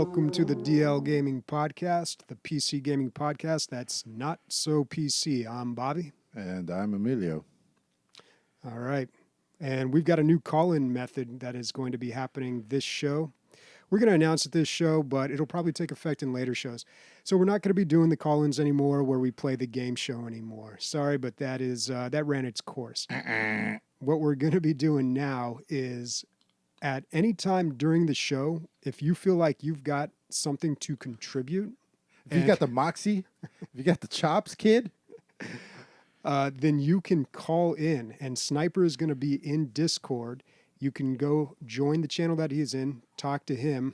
Welcome to the DL Gaming Podcast, the PC Gaming Podcast that's not so PC. I'm Bobby. And I'm Emilio. All right. And we've got a new call-in method that is going to be happening this show. We're going to announce it this show, but it'll probably take effect in later shows. So we're not going to be doing the call-ins anymore where we play the game show anymore. Sorry, but that ran its course. What we're going to be doing now is at any time during the show, if you feel like you've got something to contribute. If you got the moxie, if you got the chops, kid. Then you can call in, and Sniper is going to be in Discord. You can go join the channel that he's in, talk to him,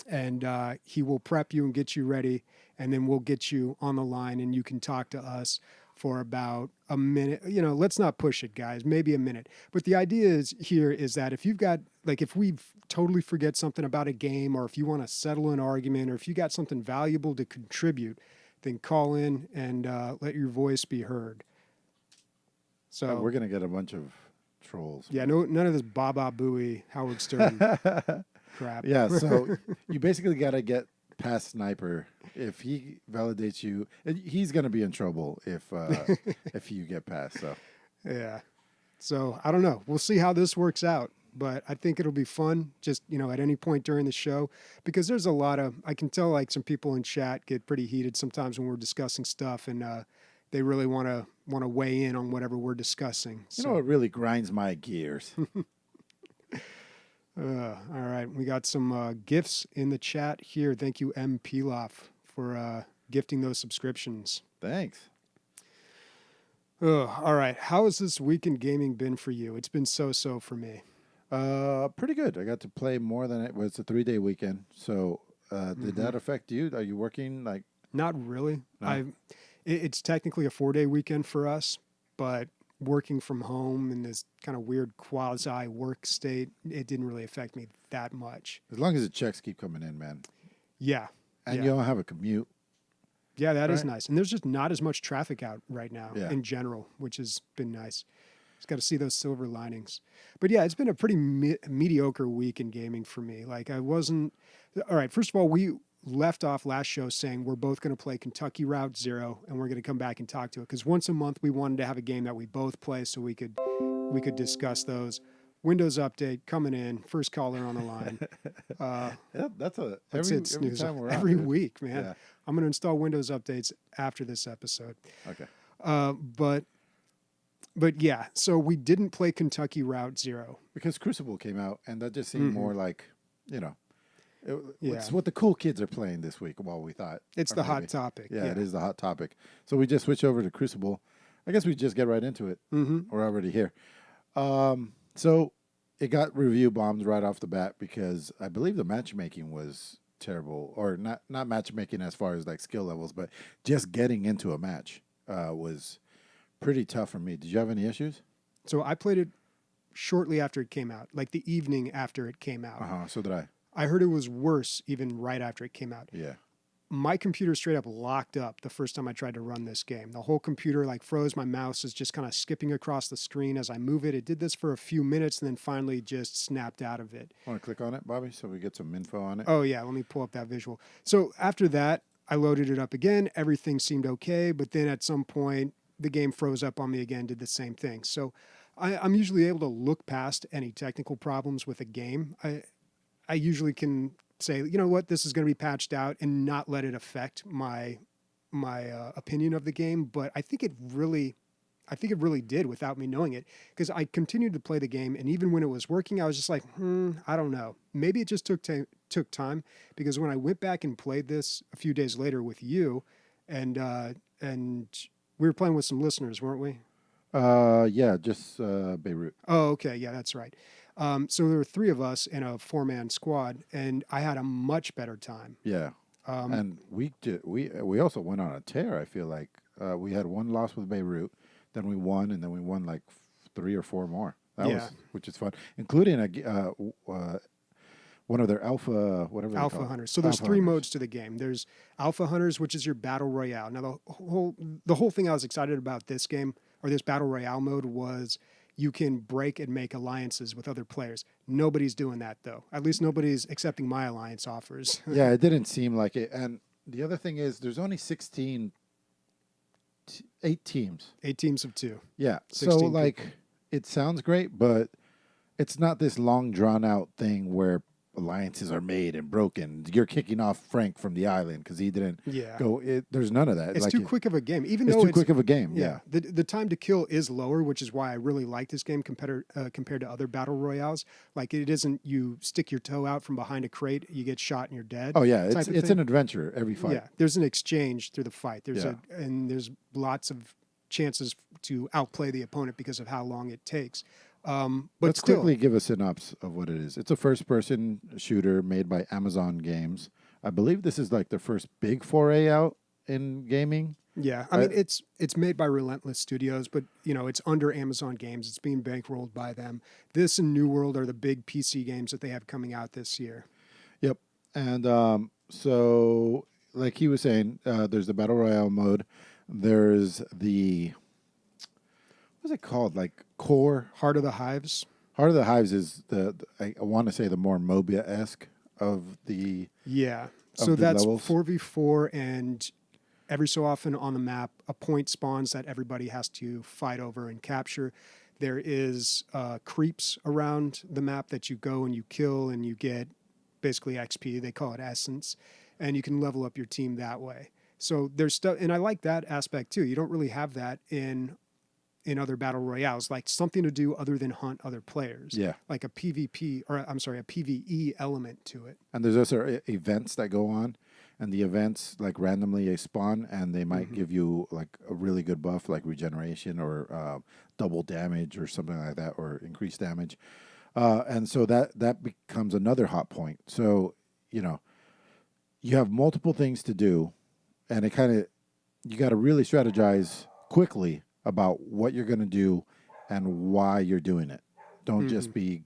and he will prep you and get you ready, and then we'll get you on the line, and you can talk to us for about a minute. You know, let's not push it, guys, maybe a minute. But the idea is that if you've got, like, if we totally forget something about a game, or if you want to settle an argument, or if you got something valuable to contribute, then call in and let your voice be heard. So we're going to get a bunch of trolls. Yeah, none of this Baba Booey, Howard Stern crap. Yeah, so you basically got to get past Sniper. If he validates you, he's going to be in trouble if you get past. So yeah. So I don't know. We'll see how this works out. But I think it'll be fun just, at any point during the show, because there's a lot of, I can tell like some people in chat get pretty heated sometimes when we're discussing stuff, and they really want to weigh in on whatever we're discussing. You know what really grinds my gears? All right. We got some gifts in the chat here. Thank you, M. Pilaf, for gifting those subscriptions. Thanks. All right. How has this week in gaming been for you? It's been so-so for me. Pretty good. I got to play more than it was a 3-day weekend. So did that affect you? Are you working like? Not really. No? It's technically a 4-day weekend for us, but working from home in this kind of weird quasi work state, it didn't really affect me that much. As long as the checks keep coming in, man. Yeah. And yeah. you don't have a commute. Yeah, that is nice. And there's just not as much traffic out right now in general, which has been nice. Just got to see those silver linings. But yeah, it's been a pretty mediocre week in gaming for me. Like all right, first of all, we left off last show saying we're both going to play Kentucky Route Zero, and we're going to come back and talk to it. Because once a month we wanted to have a game that we both play so we could discuss those. Windows update coming in, first caller on the line. Yeah, that's every time we're every out, week, man. Yeah. I'm going to install Windows updates after this episode. Okay. But yeah, so we didn't play Kentucky Route Zero Because Crucible came out, and that just seemed more like, it's what the cool kids are playing this week. Well, we thought it's the hot topic. Yeah, it is the hot topic. So we just switched over to Crucible. I guess we just get right into it. Mm-hmm. We're already here. So it got review bombed right off the bat because I believe the matchmaking was terrible, or not matchmaking as far as like skill levels, but just getting into a match was pretty tough for me. Did you have any issues? So I played it shortly after it came out, like the evening after it came out. So did I. I heard it was worse even right after it came out. Yeah. My computer straight up locked up the first time I tried to run this game. The whole computer like froze. My mouse is just kind of skipping across the screen as I move it. It did this for a few minutes and then finally just snapped out of it. Want to click on it, Bobby, so we get some info on it? Oh, yeah. Let me pull up that visual. So after that, I loaded it up again. Everything seemed okay. But then at some point, the game froze up on me again, did the same thing. So I'm usually able to look past any technical problems with a game. I usually can say, you know what, this is going to be patched out and not let it affect my opinion of the game. But I think it really did without me knowing it, because I continued to play the game, and even when it was working, I was just like, I don't know. Maybe it just took time, because when I went back and played this a few days later with you, and we were playing with some listeners, weren't we? Yeah, just Beirut. Oh, okay, yeah, that's right. So there were 3 of us in a 4-man squad, and I had a much better time. Yeah, and we also went on a tear. I feel like we had one loss with Beirut, then we won, and then we won like 3 or 4 more. Which is fun, including one of their alpha hunters. So there's 3 modes to the game. There's alpha hunters, which is your battle royale. Now the whole thing I was excited about this game, or this battle royale mode, was you can break and make alliances with other players. Nobody's doing that, though. At least nobody's accepting my alliance offers. Yeah, it didn't seem like it. And the other thing is, there's only 8 teams. 8 teams of 2. Yeah. So, 16 like, people. it sounds great, but it's not this long, drawn-out thing where alliances are made and broken. You're kicking off Frank from the island because he didn't go. There's none of that. It's like too quick of a game. Even it's though too quick of a game. Yeah. The time to kill is lower, which is why I really like this game compared to other battle royales. Like, it isn't you stick your toe out from behind a crate, you get shot and you're dead. Oh yeah, it's an adventure every fight. Yeah, there's an exchange through the fight. There's lots of chances to outplay the opponent because of how long it takes. But Let's still, quickly give a synopsis of what it is. It's a first-person shooter made by Amazon Games. I believe this is like their first big foray out in gaming. Yeah, I mean it's made by Relentless Studios, but it's under Amazon Games. It's being bankrolled by them. This and New World are the big PC games that they have coming out this year. Yep, and so like he was saying, there's the battle royale mode. There's the what's it called? Like core. Heart of the Hives. Heart of the Hives is I want to say the more MOBA-esque of the So that's levels. 4v4, and every so often on the map, a point spawns that everybody has to fight over and capture. There is creeps around the map that you go and you kill, and you get basically XP. They call it essence, and you can level up your team that way. So there's stuff, and I like that aspect too. You don't really have that in other battle royales, like something to do other than hunt other players. Yeah. Like a PvP, or I'm sorry, a PvE element to it. And there's also events that go on, and the events like randomly spawn, and they might give you like a really good buff, like regeneration or double damage or something like that, or increased damage. And so that becomes another hot point. So, you have multiple things to do, and you got to really strategize quickly about what you're going to do and why you're doing it. Don't just be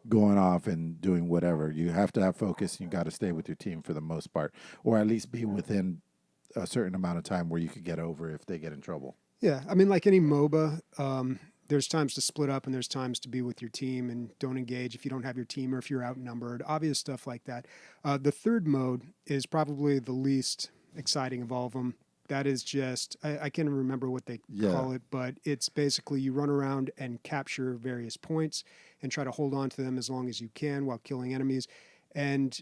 going off and doing whatever. You have to have focus, and you got to stay with your team for the most part, or at least be within a certain amount of time where you could get over if they get in trouble. Yeah, I mean, like any MOBA, there's times to split up and there's times to be with your team and don't engage if you don't have your team or if you're outnumbered, obvious stuff like that. The third mode is probably the least exciting of all of them. That is just, I can't remember what they call it, but it's basically you run around and capture various points and try to hold on to them as long as you can while killing enemies. And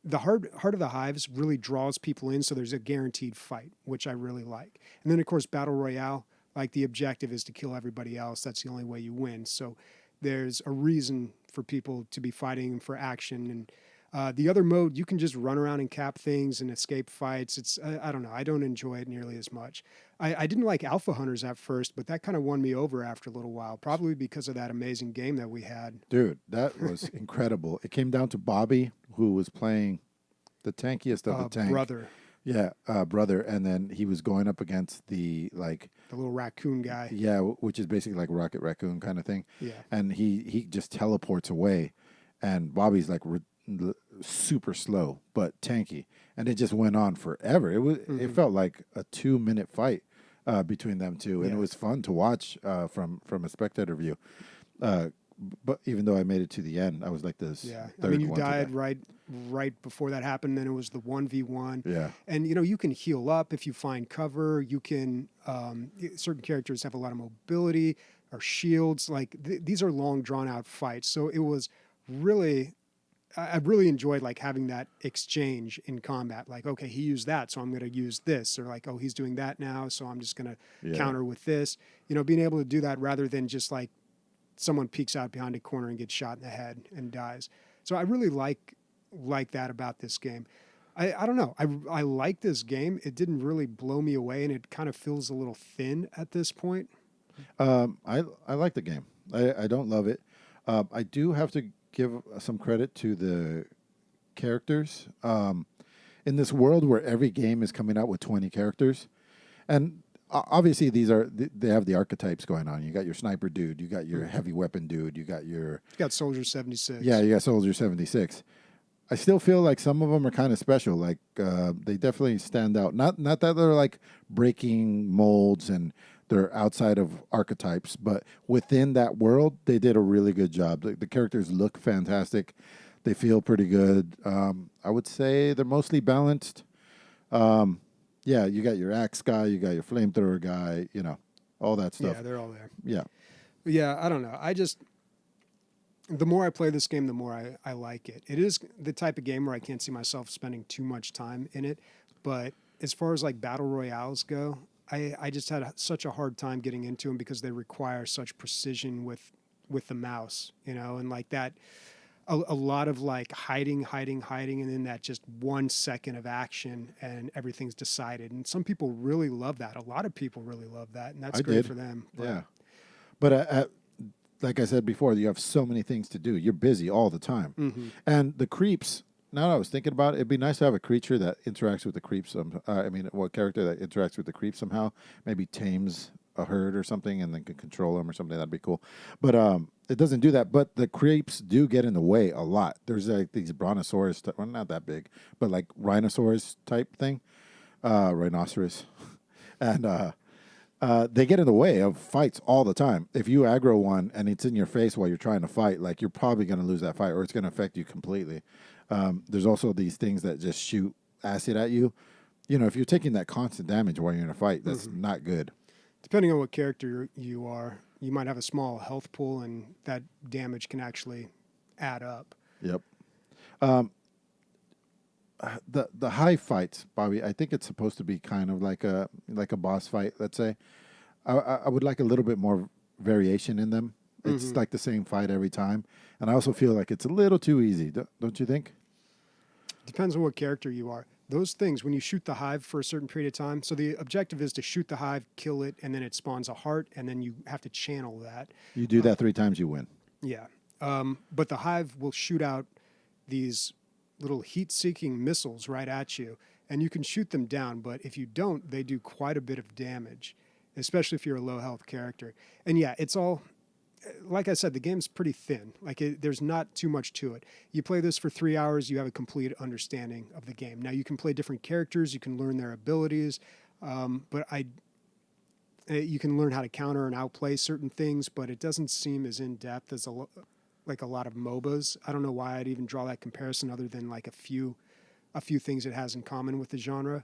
the Heart of the Hives really draws people in, so there's a guaranteed fight, which I really like. And then, of course, Battle Royale, like the objective is to kill everybody else. That's the only way you win. So there's a reason for people to be fighting for action. And the other mode, you can just run around and cap things and escape fights. It's I don't know. I don't enjoy it nearly as much. I didn't like Alpha Hunters at first, but that kind of won me over after a little while, probably because of that amazing game that we had. Dude, that was incredible. It came down to Bobby, who was playing the tankiest of the tank. Brother. Yeah, brother. And then he was going up against the little raccoon guy. Yeah, which is basically like Rocket Raccoon kind of thing. Yeah. And he just teleports away. And Bobby's like super slow, but tanky. And it just went on forever. It felt like a 2-minute fight between them two. And it was fun to watch from a spectator view. But even though I made it to the end, I was like this. Yeah, I mean, you died right before that happened. Then it was the 1v1. Yeah, and you can heal up if you find cover. You can certain characters have a lot of mobility or shields. Like these are long, drawn out fights. So it was really, I really enjoyed like having that exchange in combat. Like, okay, he used that, so I'm going to use this, or like, oh, he's doing that now, so I'm just going to counter with this. Being able to do that rather than just like someone peeks out behind a corner and gets shot in the head and dies. So I really like that about this game. I don't know. I like this game. It didn't really blow me away, and it kind of feels a little thin at this point. I like the game. I don't love it. I do have to give some credit to the characters. In this world where every game is coming out with 20 characters, and obviously they have the archetypes going on. You got your sniper dude, you got your heavy weapon dude, you got Soldier 76. Yeah, you got Soldier 76. I still feel like some of them are kind of special. Like they definitely stand out. Not that they're like breaking molds and They're outside of archetypes, but within that world, they did a really good job. The characters look fantastic. They feel pretty good. I would say they're mostly balanced. Yeah, you got your axe guy, you got your flamethrower guy, you know, all that stuff. Yeah, they're all there. Yeah. But yeah, I don't know. The more I play this game, the more I like it. It is the type of game where I can't see myself spending too much time in it. But as far as like battle royales go, I just had such a hard time getting into them because they require such precision with the mouse, you know, and like that, a lot of like hiding, and then that just 1 second of action and everything's decided. And some people really love that. A lot of people really love that, and that's great for them. But, yeah. But like I said before, you have so many things to do. You're busy all the time. Mm-hmm. And the creeps, now that I was thinking about it, it'd be nice to have a creature that interacts with the creeps. What character that interacts with the creeps somehow, maybe tames a herd or something and then can control them or something. That'd be cool. But it doesn't do that. But the creeps do get in the way a lot. There's like these brontosaurus, well, not that big, but like rhinosaurus type thing, rhinoceros. And they get in the way of fights all the time. If you aggro one and it's in your face while you're trying to fight, like you're probably going to lose that fight or it's going to affect you completely. There's also these things that just shoot acid at you. You know, if you're taking that constant damage while you're in a fight, that's not good. Depending on what character you are, you might have a small health pool, and that damage can actually add up. Yep. The high fights, Bobby, I think it's supposed to be kind of like a boss fight, let's say. I would like a little bit more variation in them. It's like the same fight every time. And I also feel like it's a little too easy, don't you think? Depends on what character you are. Those things, when you shoot the hive for a certain period of time, so the objective is to shoot the hive, kill it, and then it spawns a heart, and then you have to channel that. You do that 3 times, you win. Yeah. But the hive will shoot out these little heat-seeking missiles right at you, and you can shoot them down, but if you don't, they do quite a bit of damage, especially if you're a low-health character. And yeah, it's all... Like I said, the game's pretty thin. There's not too much to it. You play this for 3 hours, you have a complete understanding of the game. Now, you can play different characters, you can learn their abilities, but you can learn how to counter and outplay certain things, but it doesn't seem as in-depth as a lot of MOBAs. I don't know why I'd even draw that comparison other than like a few things it has in common with the genre.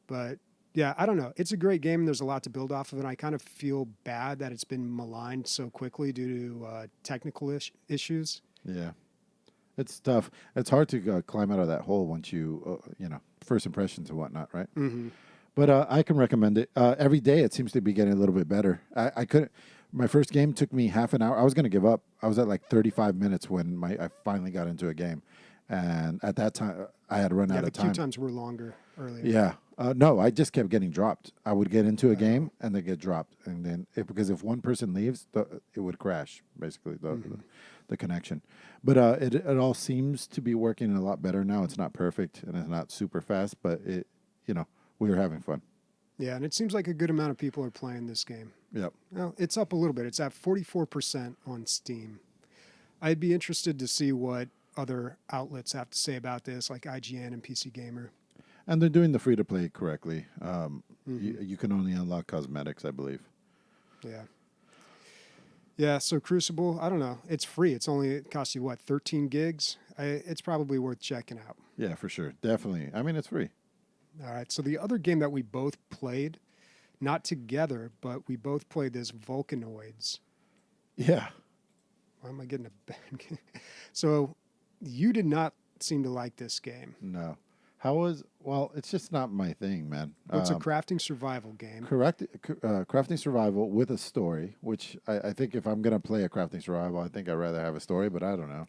But yeah, I don't know. It's a great game, and there's a lot to build off of, and I kind of feel bad that it's been maligned so quickly due to technical issues. Yeah. It's tough. It's hard to climb out of that hole once you, first impressions and whatnot, right? Mm-hmm. But I can recommend it. Every day it seems to be getting a little bit better. I couldn't. My first game took me half an hour. I was going to give up. I was at like 35 minutes when I finally got into a game. And at that time, I had run out of time. The queue times were longer earlier. Yeah. No, I just kept getting dropped. I would get into a game and they get dropped. And then, because if one person leaves, it would crash, basically, the connection. But it all seems to be working a lot better now. It's not perfect and it's not super fast, but we were having fun. Yeah, and it seems like a good amount of people are playing this game. Yep. Well, it's up a little bit. It's at 44% on Steam. I'd be interested to see what other outlets have to say about this, like IGN and PC Gamer. And they're doing the free-to-play correctly. You can only unlock cosmetics, I believe. Yeah. Yeah, so Crucible, I don't know. It's free. It costs you, 13 gigs? It's probably worth checking out. Yeah, for sure. Definitely. I mean, it's free. All right, so the other game that we both played, not together, but we both played this Volcanoids. Yeah. Why am I getting a bad? So you did not seem to like this game. No. It's just not my thing, man. Well, it's a crafting survival game. Crafting survival with a story, which I think if I'm going to play a crafting survival, I think I'd rather have a story, but I don't know.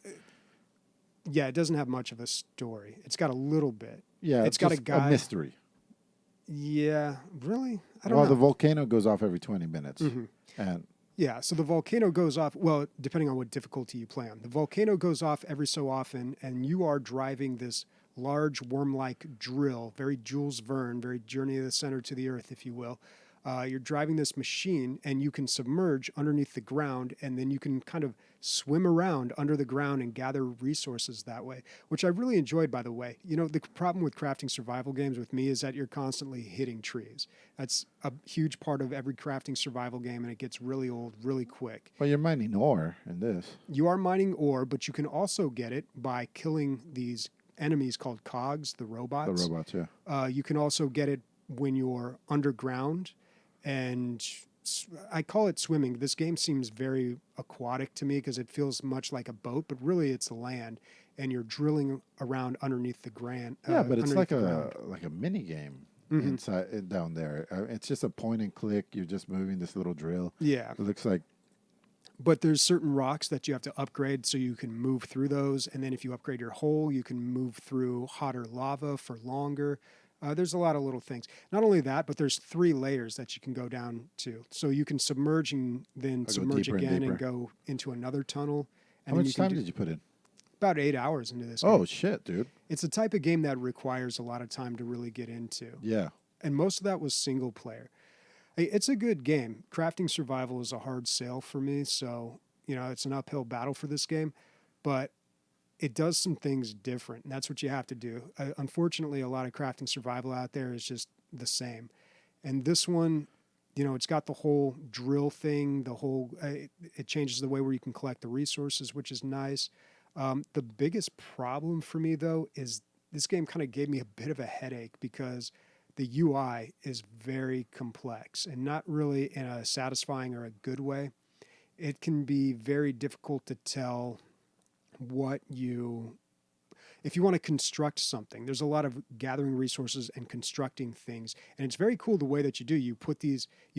Yeah, it doesn't have much of a story. It's got a little bit. Yeah, it's got a guy. A mystery. Yeah, really? I don't know. Well, the volcano goes off every 20 minutes. And yeah, so the volcano goes off, well, depending on what difficulty you play on. The volcano goes off every so often, and you are driving this large worm-like drill, very Jules Verne, very Journey of the Center to the Earth, if you will, You're driving this machine, and you can submerge underneath the ground, and then you can kind of swim around under the ground and gather resources that way, which I really enjoyed, by the way. You know, the problem with crafting survival games with me is that you're constantly hitting trees. That's a huge part of every crafting survival game, and it gets really old really quick. Well, you're mining ore in this. You are mining ore, but you can also get it by killing these enemies called cogs, the robots. The robots, yeah. You can also get it when you're underground, and I call it swimming. This game seems very aquatic to me because it feels much like a boat, but really it's land, and you're drilling around underneath the ground. Yeah, but it's like a a mini game inside down there. It's just a point and click. You're just moving this little drill. Yeah. It looks like. But there's certain rocks that you have to upgrade so you can move through those. And then if you upgrade your hull, you can move through hotter lava for longer. There's a lot of little things. Not only that, but there's 3 layers that you can go down to. So you can submerge and then submerge again and go into another tunnel. And How much time did you put in? About 8 hours into this game. Oh, shit, dude. It's a type of game that requires a lot of time to really get into. Yeah. And most of that was single player. It's a good game. Crafting survival is a hard sell for me, so you know it's an uphill battle for this game, but it does some things different, and that's what you have to do. Unfortunately, a lot of crafting survival out there is just the same, and this one, you know, it's got the whole drill thing. The whole it changes the way where you can collect the resources, which is nice. The biggest problem for me though is this game kind of gave me a bit of a headache because the UI is very complex and not really in a satisfying or a good way. It can be very difficult to tell if you want to construct something. There's a lot of gathering resources and constructing things. And it's very cool the way that you do. You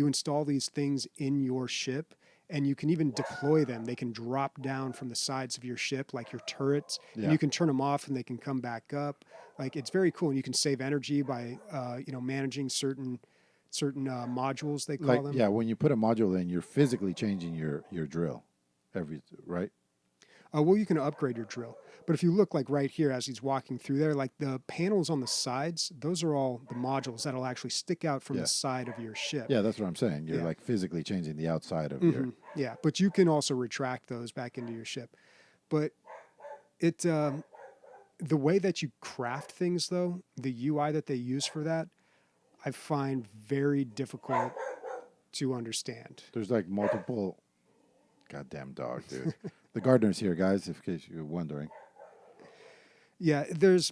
install these things in your ship, and you can even deploy them. They can drop down from the sides of your ship, like your turrets, and you can turn them off and they can come back up. Like, it's very cool. And you can save energy by, managing certain modules, they call them. Yeah, when you put a module in, you're physically changing your drill, right? Well, you can upgrade your drill. But if you look like right here as he's walking through there, like the panels on the sides, those are all the modules that'll actually stick out from the side of your ship. Yeah, that's what I'm saying. You're like physically changing the outside of your... Yeah, but you can also retract those back into your ship. But the way that you craft things, though, the UI that they use for that, I find very difficult to understand. There's like multiple... Goddamn dog, dude. The gardener's here, guys, in case you're wondering. Yeah, it's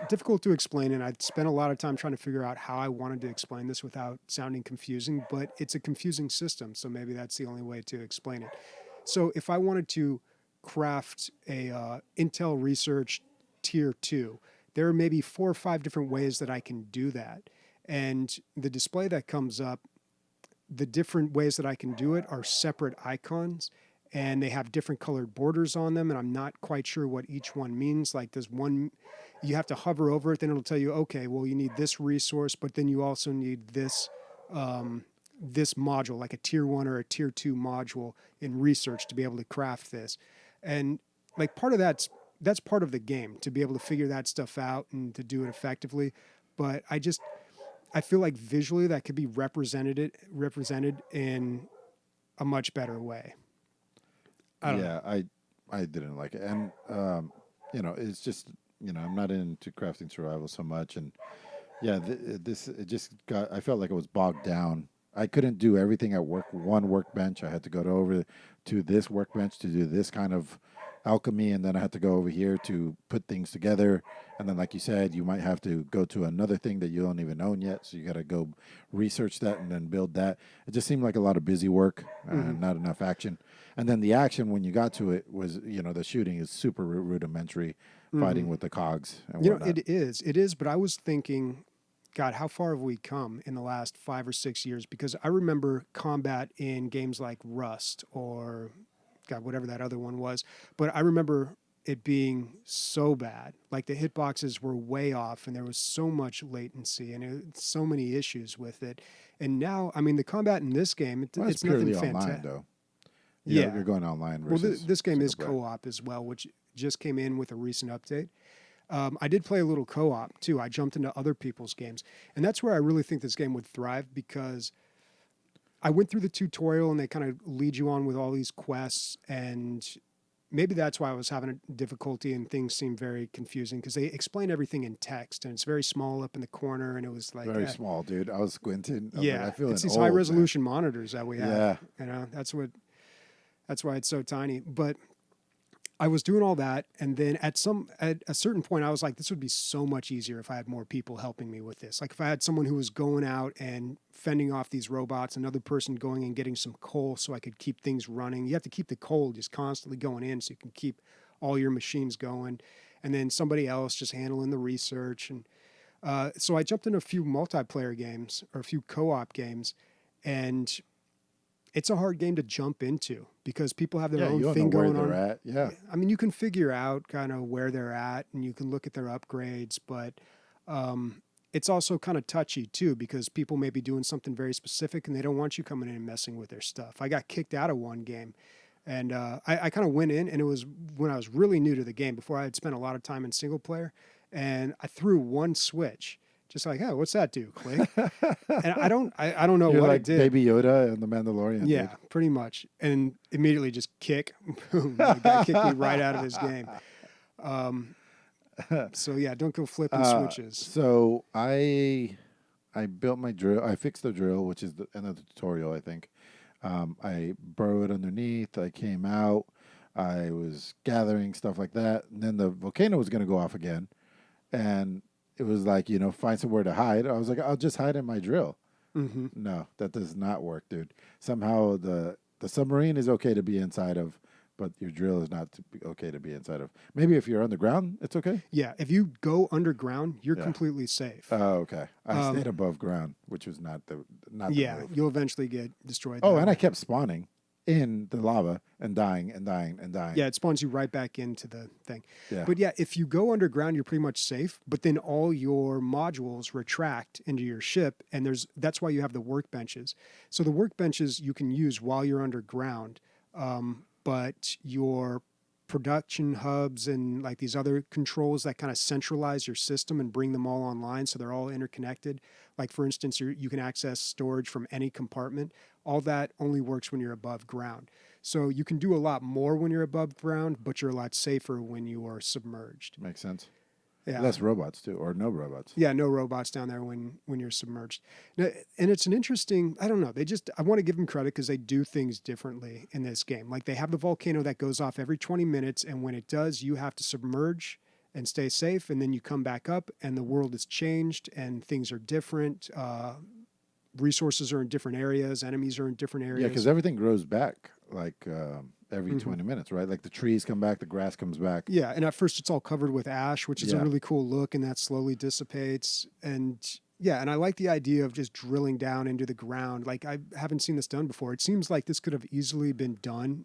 difficult to explain, and I spent a lot of time trying to figure out how I wanted to explain this without sounding confusing, but it's a confusing system, so maybe that's the only way to explain it. So if I wanted to craft a Intel Research Tier 2, there are maybe 4 or 5 different ways that I can do that. And the display that comes up, the different ways that I can do it are separate icons, and they have different colored borders on them, and I'm not quite sure what each one means. Like, there's one, you have to hover over it, then it'll tell you, okay, well, you need this resource, but then you also need this this module, like a tier 1 or a tier 2 module in research to be able to craft this. And like part of that's part of the game, to be able to figure that stuff out and to do it effectively. But I feel like visually that could be represented in a much better way. I didn't like it. And, it's just, I'm not into crafting survival so much. And yeah, I felt like it was bogged down. I couldn't do everything at one workbench. I had to go over to this workbench to do this kind of alchemy, and then I had to go over here to put things together. And then, like you said, you might have to go to another thing that you don't even own yet, so you got to go research that and then build that. It just seemed like a lot of busy work and not enough action. And then the action, when you got to it, was, the shooting is super rudimentary, fighting with the cogs and whatnot. It is, but I was thinking, God, how far have we come in the last 5 or 6 years? Because I remember combat in games like Rust or, God, whatever that other one was. But I remember it being so bad. Like, the hitboxes were way off, and there was so much latency, and so many issues with it. And now, I mean, the combat in this game, it's nothing purely fantastic. online, though. Yeah. You're going online Well, versus this game is single player. co-op as well, which just came in with a recent update. I did play a little co-op too. I jumped into other people's games, and that's where I really think this game would thrive because I went through the tutorial and they kind of lead you on with all these quests, and maybe that's why I was having a difficulty and things seemed very confusing because they explain everything in text and it's very small up in the corner, and it was like Very small, dude. I was squinting. I was yeah, like, I feel it's these old, high man. resolution monitors that we have. Yeah. You know, that's why it's so tiny. But I was doing all that, and then at a certain point, I was like, this would be so much easier if I had more people helping me with this. Like if I had someone who was going out and fending off these robots, another person going and getting some coal so I could keep things running. You have to keep the coal just constantly going in so you can keep all your machines going, and then somebody else just handling the research. And so I jumped in a few multiplayer games or a few co-op games, and it's a hard game to jump into because people have their Yeah, own you don't thing know where going they're on. at. Yeah. I mean, you can figure out kind of where they're at and you can look at their upgrades, but it's also kind of touchy too because people may be doing something very specific and they don't want you coming in and messing with their stuff. I got kicked out of one game, and I kind of went in, and it was when I was really new to the game before I had spent a lot of time in single player, and I threw one switch. Just like, oh, what's that do? Click. And I don't know You're what like it did. Baby Yoda and the Mandalorian. Yeah, Dude. pretty much. And immediately just kick. Boom. The guy kicked me right out of his game. So yeah, don't go flipping switches. So I built my drill. I fixed the drill, which is the end of the tutorial, I think. I burrowed underneath. I came out. I was gathering stuff like that. And then the volcano was going to go off again. And it was like, find somewhere to hide. I was like, I'll just hide in my drill. Mm-hmm. No, that does not work, dude. Somehow the submarine is okay to be inside of, but your drill is not okay to be inside of. Maybe if you're underground, it's okay. Yeah, if you go underground, you're Yeah. completely safe. Oh, okay. I stayed above ground, which was not the yeah, move. you'll eventually get destroyed. Oh, that and I way. kept spawning in the lava and dying and dying and dying. Yeah, it spawns you right back into the thing. Yeah. But yeah, if you go underground, you're pretty much safe. But then all your modules retract into your ship, and that's why you have the workbenches. So the workbenches you can use while you're underground, but your production hubs and like these other controls that kind of centralize your system and bring them all online, so they're all interconnected. Like for instance, you can access storage from any compartment. All that only works when you're above ground. So you can do a lot more when you're above ground, but you're a lot safer when you are submerged. Makes sense. Yeah. Less robots too, or no robots. Yeah, no robots down there when you're submerged. Now, and it's an interesting, I don't know, I want to give them credit because they do things differently in this game. Like they have the volcano that goes off every 20 minutes, and when it does, you have to submerge and stay safe, and then you come back up, and the world has changed, and things are different. Resources are in different areas, enemies are in different areas. Yeah, because everything grows back like every Mm-hmm. 20 minutes, right? Like the trees come back, the grass comes back. Yeah, and at first it's all covered with ash, which is a Yeah. really cool look, and that slowly dissipates. And yeah, and I like the idea of just drilling down into the ground. Like I haven't seen this done before. It seems like this could have easily been done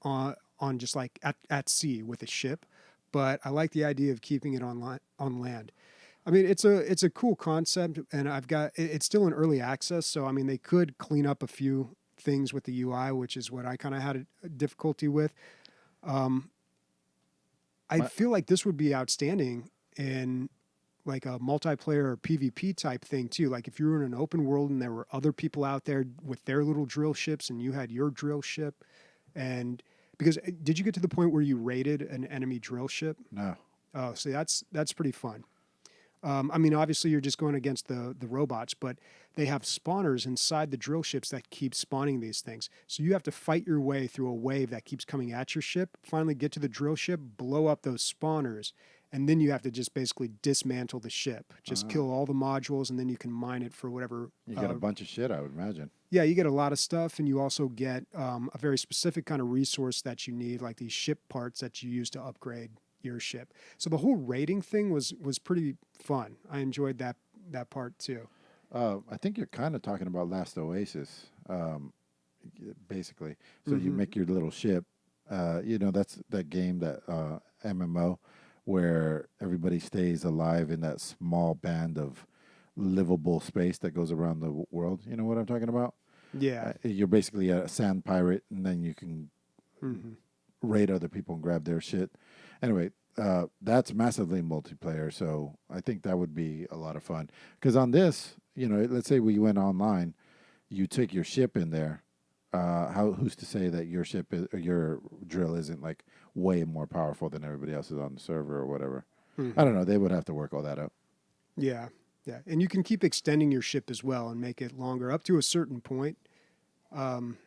on just like at sea with a ship, but I like the idea of keeping it on land. I mean, it's a cool concept, and it's still in early access, so I mean they could clean up a few things with the UI, which is what I kind of had a difficulty with. I feel like this would be outstanding in like a multiplayer or PvP type thing too. Like if you were in an open world and there were other people out there with their little drill ships and you had your drill ship, and because did you get to the point where you raided an enemy drill ship? No. Oh, so that's pretty fun. I mean, obviously you're just going against the robots, but they have spawners inside the drill ships that keep spawning these things. So you have to fight your way through a wave that keeps coming at your ship, finally get to the drill ship, blow up those spawners, and then you have to just basically dismantle the ship. Just kill all the modules, and then you can mine it for whatever. You got a bunch of shit, I would imagine. Yeah, you get a lot of stuff, and you also get a very specific kind of resource that you need, like these ship parts that you use to upgrade your ship. So the whole raiding thing was pretty fun. I enjoyed that part too. I think you're kind of talking about Last Oasis, basically. So you make your little ship. That's that game, that MMO, where everybody stays alive in that small band of livable space that goes around the world. You know what I'm talking about? Yeah. You're basically a sand pirate, and then you can Mm-hmm. raid other people and grab their shit. Anyway, that's massively multiplayer. So I think that would be a lot of fun. Because on this, let's say we went online, you take your ship in there. Who's to say that your ship or your drill isn't like way more powerful than everybody else's on the server or whatever? I don't know. They would have to work all that out. Yeah, yeah, and you can keep extending your ship as well and make it longer up to a certain point, and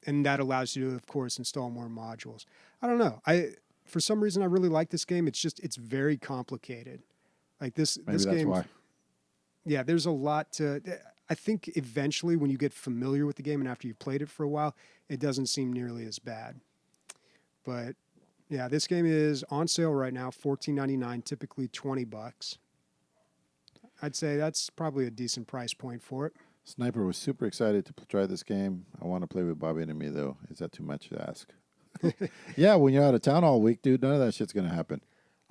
that allows you to, of course, install more modules. I don't know. For some reason I really like this game. It's very complicated. Like this Maybe this that's game. why. Yeah, there's a lot to. I think eventually, when you get familiar with the game and after you've played it for a while, it doesn't seem nearly as bad. But yeah, this game is on sale right now, $14.99, typically $20. I'd say that's probably a decent price point for it. Sniper was super excited to try this game. I want to play with Bobby and me, though. Is that too much to ask? Yeah, when you're out of town all week, dude, none of that shit's going to happen.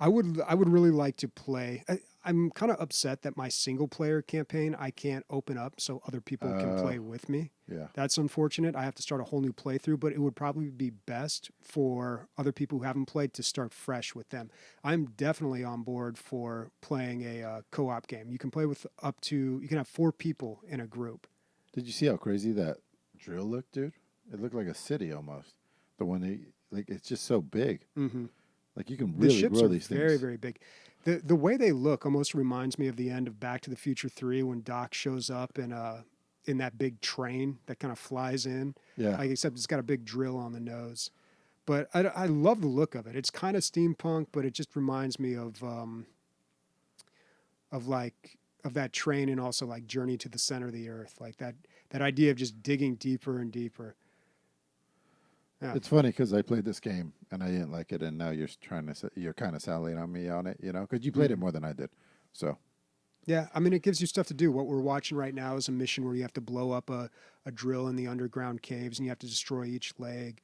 I would really like to play. I'm kind of upset that my single player campaign I can't open up so other people can play with me. Yeah. That's unfortunate. I have to start a whole new playthrough, but it would probably be best for other people who haven't played to start fresh with them. I'm definitely on board for playing a co-op game. You can play with you can have 4 people in a group. Did you see how crazy that drill looked, dude? It looked like a city almost. The one it's just so big. Mm-hmm. Like you can really grow these things. Very, very big. The way they look almost reminds me of the end of Back to the Future 3 when Doc shows up in that big train that kind of flies in. Yeah. Like, except it's got a big drill on the nose. But I love the look of it. It's kind of steampunk, but it just reminds me of that train and also like Journey to the Center of the Earth. Like that idea of just digging deeper and deeper. Yeah. It's funny because I played this game and I didn't like it, and now you're kind of sallying on me on it, because you played it more than I did. So, yeah, I mean, it gives you stuff to do. What we're watching right now is a mission where you have to blow up a drill in the underground caves, and you have to destroy each leg.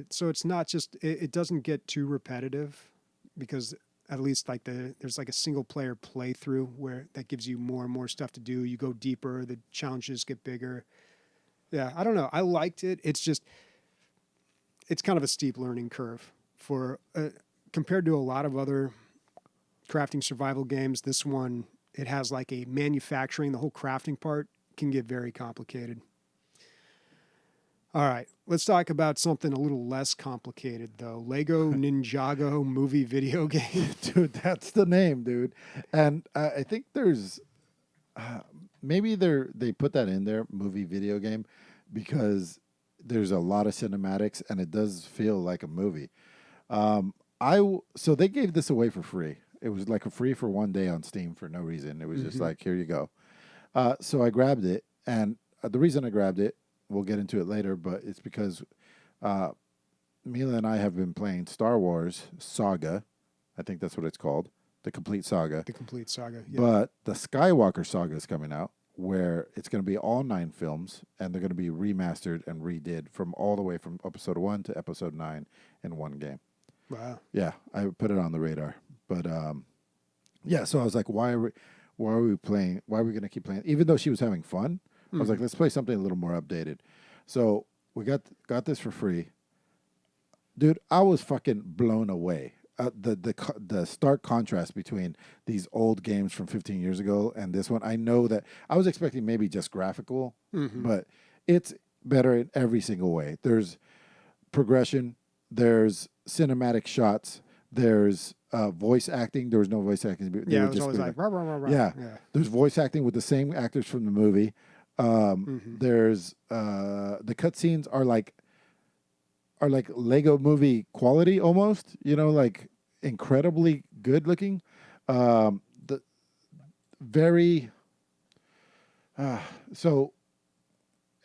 So it's not just it doesn't get too repetitive, because at least there's like a single player playthrough where that gives you more and more stuff to do. You go deeper, the challenges get bigger. Yeah, I don't know. I liked it. It's kind of a steep learning curve for compared to a lot of other crafting survival games. This one, it has like a manufacturing, the whole crafting part can get very complicated. All right, let's talk about something a little less complicated though. Lego Ninjago movie video game. Dude, that's the name, dude. And I think there's maybe they put that in there, movie video game, because there's a lot of cinematics and it does feel like a movie. So they gave this away for free. It was like a free for one day on Steam for no reason. It was just like, here you go. So I grabbed it, and the reason I grabbed it, we'll get into it later, but it's because Mila and I have been playing Star Wars Saga. I think that's what it's called, the complete saga. The complete saga. Yeah. But the Skywalker saga is coming out, where it's going to be all 9 films, and they're going to be remastered and redid all the way from episode 1 to episode 9 in one game. Wow. Yeah, I put it on the radar. But yeah, so I was like, why are we playing? Why are we going to keep playing? Even though she was having fun, I was like, let's play something a little more updated. So we got this for free. Dude, I was fucking blown away. The stark contrast between these old games from 15 years ago and this one. I know that I was expecting maybe just graphical, but it's better in every single way. There's progression, there's cinematic shots, there's voice acting. There was no voice acting. Yeah, it was always like, rah, rah, rah, rah. Yeah, there's voice acting with the same actors from the movie. There's the cutscenes are like Lego movie quality almost, like incredibly good looking. So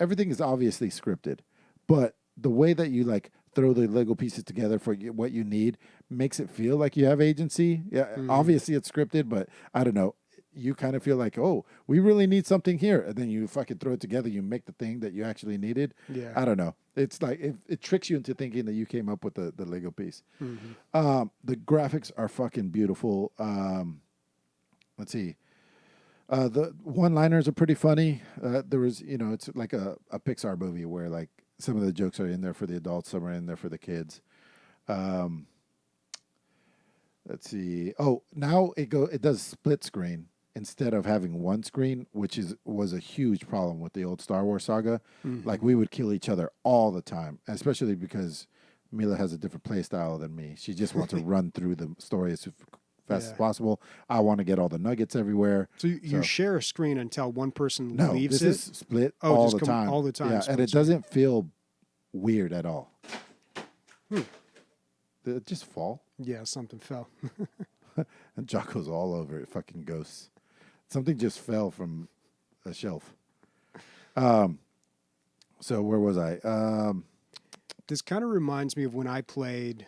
everything is obviously scripted, but the way that you like throw the Lego pieces together for what you need makes it feel like you have agency. Yeah, obviously it's scripted, but I don't know. You kind of feel like, oh, we really need something here. And then you fucking throw it together. You make the thing that you actually needed. Yeah. I don't know. It's like, it tricks you into thinking that you came up with the Lego piece. The graphics are fucking beautiful. Let's see. The one-liners are pretty funny. There was, it's like a Pixar movie where like some of the jokes are in there for the adults, some are in there for the kids. Let's see. Oh, now it does split screen instead of having one screen, which was a huge problem with the old Star Wars saga. Like we would kill each other all the time, especially because Mila has a different play style than me. She just wants to run through the story as fast as possible. I want to get all the nuggets everywhere. So you share a screen until one person No, leaves this it? is split all the time. All the time. Yeah, and it doesn't feel weird at all. Did it just fall? Yeah, something fell. And Jocko's all over it, fucking ghosts. Something just fell from a shelf. So where was I? This kind of reminds me of when I played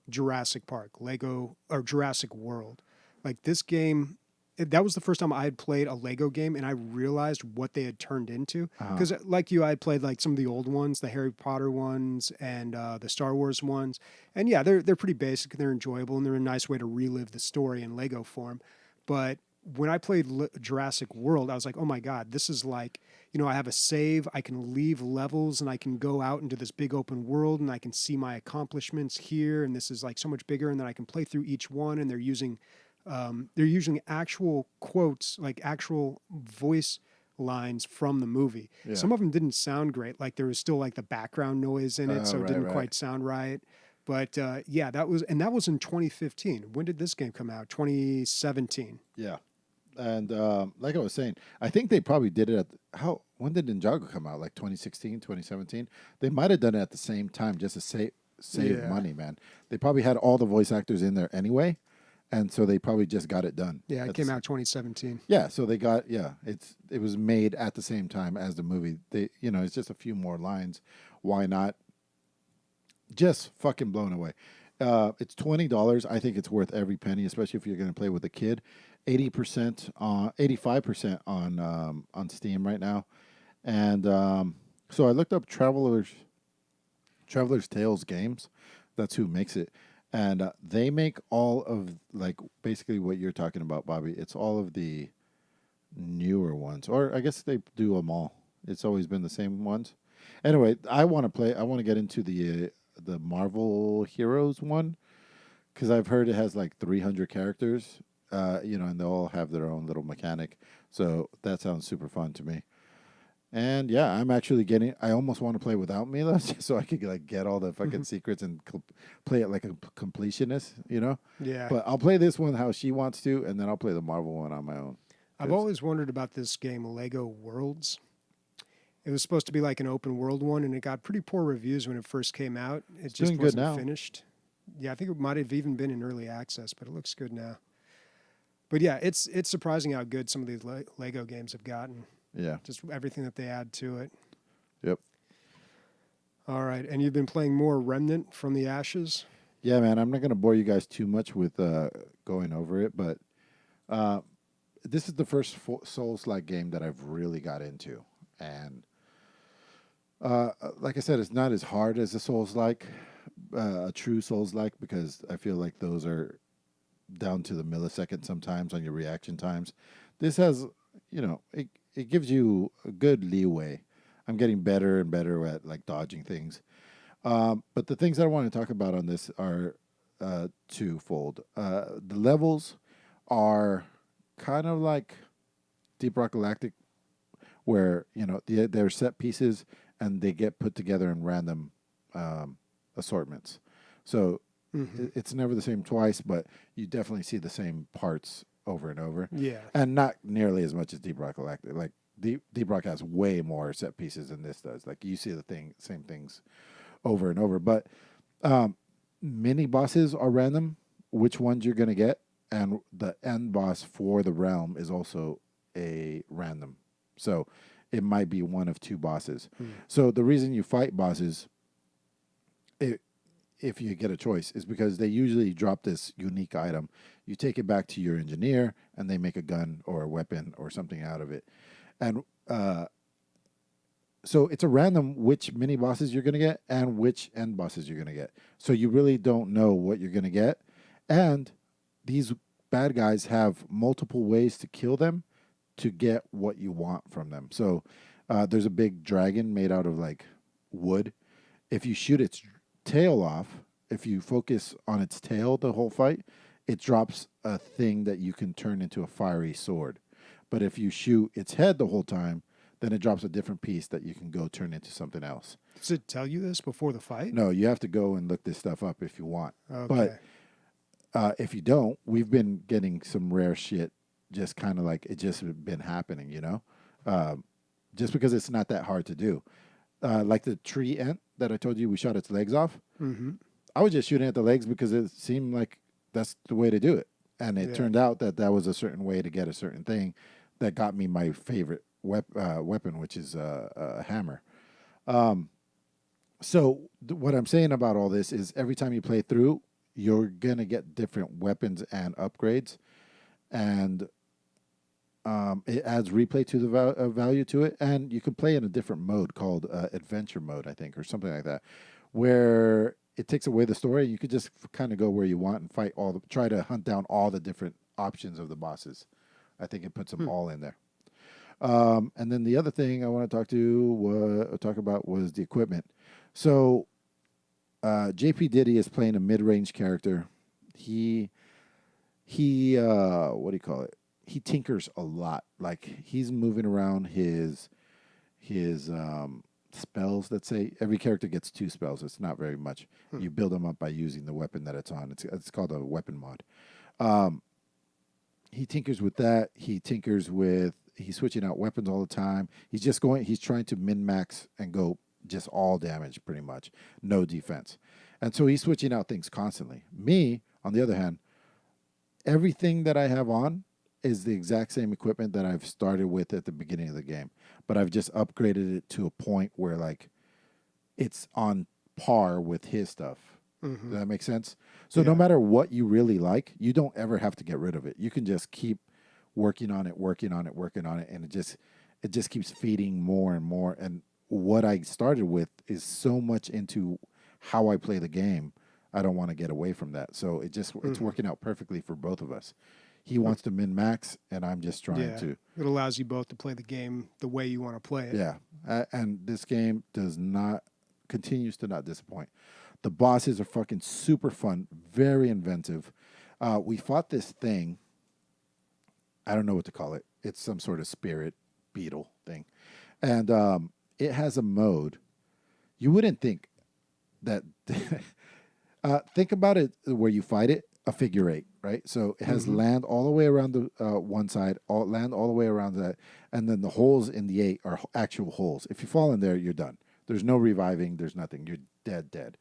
Jurassic Park, Lego, or Jurassic World. Like this game, that was the first time I had played a Lego game, and I realized what they had turned into. Because like you, I had played like some of the old ones, the Harry Potter ones, and the Star Wars ones. And yeah, they're pretty basic, they're enjoyable, and they're a nice way to relive the story in Lego form. But when I played Jurassic World, I was like, oh my God, this is like, I have a save, I can leave levels, and I can go out into this big open world, and I can see my accomplishments here, and this is like so much bigger, and then I can play through each one, and they're using actual quotes, like actual voice lines from the movie. Yeah. Some of them didn't sound great, like there was still like the background noise in it, so it didn't quite sound right. But yeah, that was in 2015. When did this game come out? 2017. Yeah. And like I was saying, I think they probably did it when did NINJAGO come out? Like 2016, 2017? They might have done it at the same time just to save money, man. They probably had all the voice actors in there anyway, and so they probably just got it done. Yeah, it came out 2017. Yeah, so they got it was made at the same time as the movie. It's just a few more lines. Why not? Just fucking blown away. It's $20. I think it's worth every penny, especially if you're going to play with a kid. 85% on Steam right now, and so I looked up Traveler's Tales Games. That's who makes it, and they make all of like basically what you're talking about, Bobby. It's all of the newer ones, or I guess they do them all. It's always been the same ones. Anyway, I want to get into the Marvel Heroes one because I've heard it has like 300 characters. And they all have their own little mechanic. So that sounds super fun to me. And yeah, I'm actually I almost want to play without Mila just so I could like get all the fucking secrets and play it like a completionist, Yeah. But I'll play this one how she wants to, and then I'll play the Marvel one on my own. I've always wondered about this game, Lego Worlds. It was supposed to be like an open world one, and it got pretty poor reviews when it first came out. It just doing good wasn't now. finished. Yeah, I think it might have even been in early access, but it looks good now. But yeah, it's surprising how good some of these Lego games have gotten. Yeah. Just everything that they add to it. Yep. All right. And you've been playing more Remnant from the Ashes? Yeah, man. I'm not going to bore you guys too much with going over it, but this is the first Souls-like game that I've really got into. And like I said, it's not as hard as a Souls-like, a true Souls-like, because I feel like those are down to the millisecond sometimes on your reaction times. This has, it gives you a good leeway. I'm getting better and better at like dodging things. But the things that I want to talk about on this are twofold. The levels are kind of like Deep Rock Galactic, where they're set pieces and they get put together in random assortments. So it's never the same twice, but you definitely see the same parts over and over. Yeah. And not nearly as much as Deep Rock Galactic. Like Deep Rock has way more set pieces than this does. Like you see the same things over and over. But mini bosses are random, which ones you're going to get. And the end boss for the realm is also a random. So it might be one of two bosses. So the reason you fight bosses, if you get a choice, is because they usually drop this unique item. You take it back to your engineer, and they make a gun or a weapon or something out of it. And so it's a random which mini bosses you're going to get and which end bosses you're going to get. So you really don't know what you're going to get. And these bad guys have multiple ways to kill them to get what you want from them. So there's a big dragon made out of like wood. If you shoot its tail off, if you focus on its tail the whole fight, it drops a thing that you can turn into a fiery sword. But if you shoot its head the whole time, then it drops a different piece that you can go turn into something else. Does it tell you this before the fight? No, you have to go and look this stuff up if you want. Okay. But if you don't, we've been getting some rare shit just kind of like it just been happening, you know? Just because it's not that hard to do. Like the tree ant that I told you we shot its legs off. Mm-hmm. I was just shooting at the legs because it seemed like that's the way to do it. And it turned out that that was a certain way to get a certain thing that got me my favorite weapon, which is a hammer. So what I'm saying about all this is every time you play through, you're going to get different weapons and upgrades. And it adds replay to the value to it. And you can play in a different mode called adventure mode, I think, or something like that, where it takes away the story. You could just kind of go where you want and fight try to hunt down all the different options of the bosses. I think it puts them all in there. And then the other thing I want to talk about was the equipment. So JP Diddy is playing a mid-range character. He what do you call it? He tinkers a lot. Like he's moving around his spells. Let's say every character gets 2 spells. It's not very much. You build them up by using the weapon that it's on. It's called a weapon mod. He tinkers with that. He's switching out weapons all the time. He's trying to min-max and go just all damage pretty much. No defense. And so he's switching out things constantly. Me, on the other hand, everything that I have on is the exact same equipment that I've started with at the beginning of the game. But I've just upgraded it to a point where like it's on par with his stuff. Mm-hmm. Does that make sense? So no matter what you really like, you don't ever have to get rid of it. You can just keep working on it, and it just keeps feeding more and more. And what I started with is so much into how I play the game. I don't want to get away from that. So it's working out perfectly for both of us. He wants to min-max, and I'm just trying to. It allows you both to play the game the way you want to play it. Yeah. And this game continues to not disappoint. The bosses are fucking super fun, very inventive. We fought this thing. I don't know what to call it. It's some sort of spirit beetle thing. And it has a mode. You wouldn't think that... think about it where you fight it, a figure 8, right? So it has land all the way around the one side, land all the way around that, and then the holes in the 8 are actual holes. If you fall in there, you're done. There's no reviving. There's nothing. You're dead.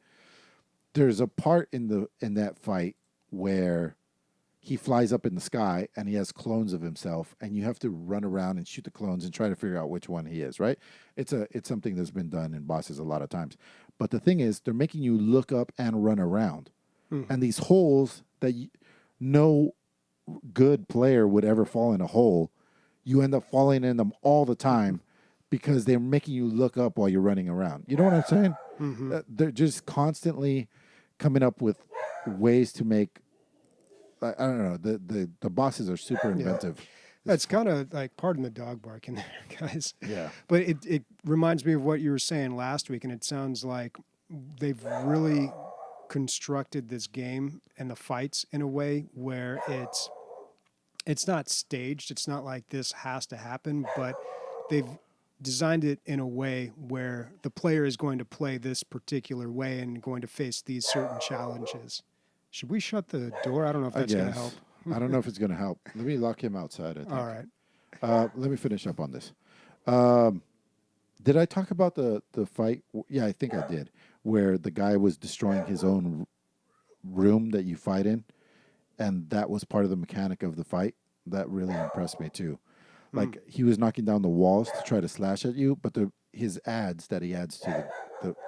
There's a part in that fight where he flies up in the sky and he has clones of himself, and you have to run around and shoot the clones and try to figure out which one he is, right? It's something that's been done in bosses a lot of times. But the thing is, they're making you look up and run around. And these holes that no good player would ever fall in a hole, you end up falling in them all the time because they're making you look up while you're running around. You know what I'm saying? They're just constantly coming up with ways to make... I don't know. The bosses are super inventive. It's kind of like, pardon the dog bark in there, guys. Yeah. But it reminds me of what you were saying last week, and it sounds like they've really constructed this game and the fights in a way where it's not staged. It's not like this has to happen, but they've designed it in a way where the player is going to play this particular way and going to face these certain challenges. Should we shut the door? I don't know if that's going to help. I don't know if it's going to help. Let me lock him outside, I think. All right. Let me finish up on this. Did I talk about the fight? Yeah, I think I did, where the guy was destroying his own room that you fight in, and that was part of the mechanic of the fight. That really impressed me, too. Like, he was knocking down the walls to try to slash at you, but his adds that he adds to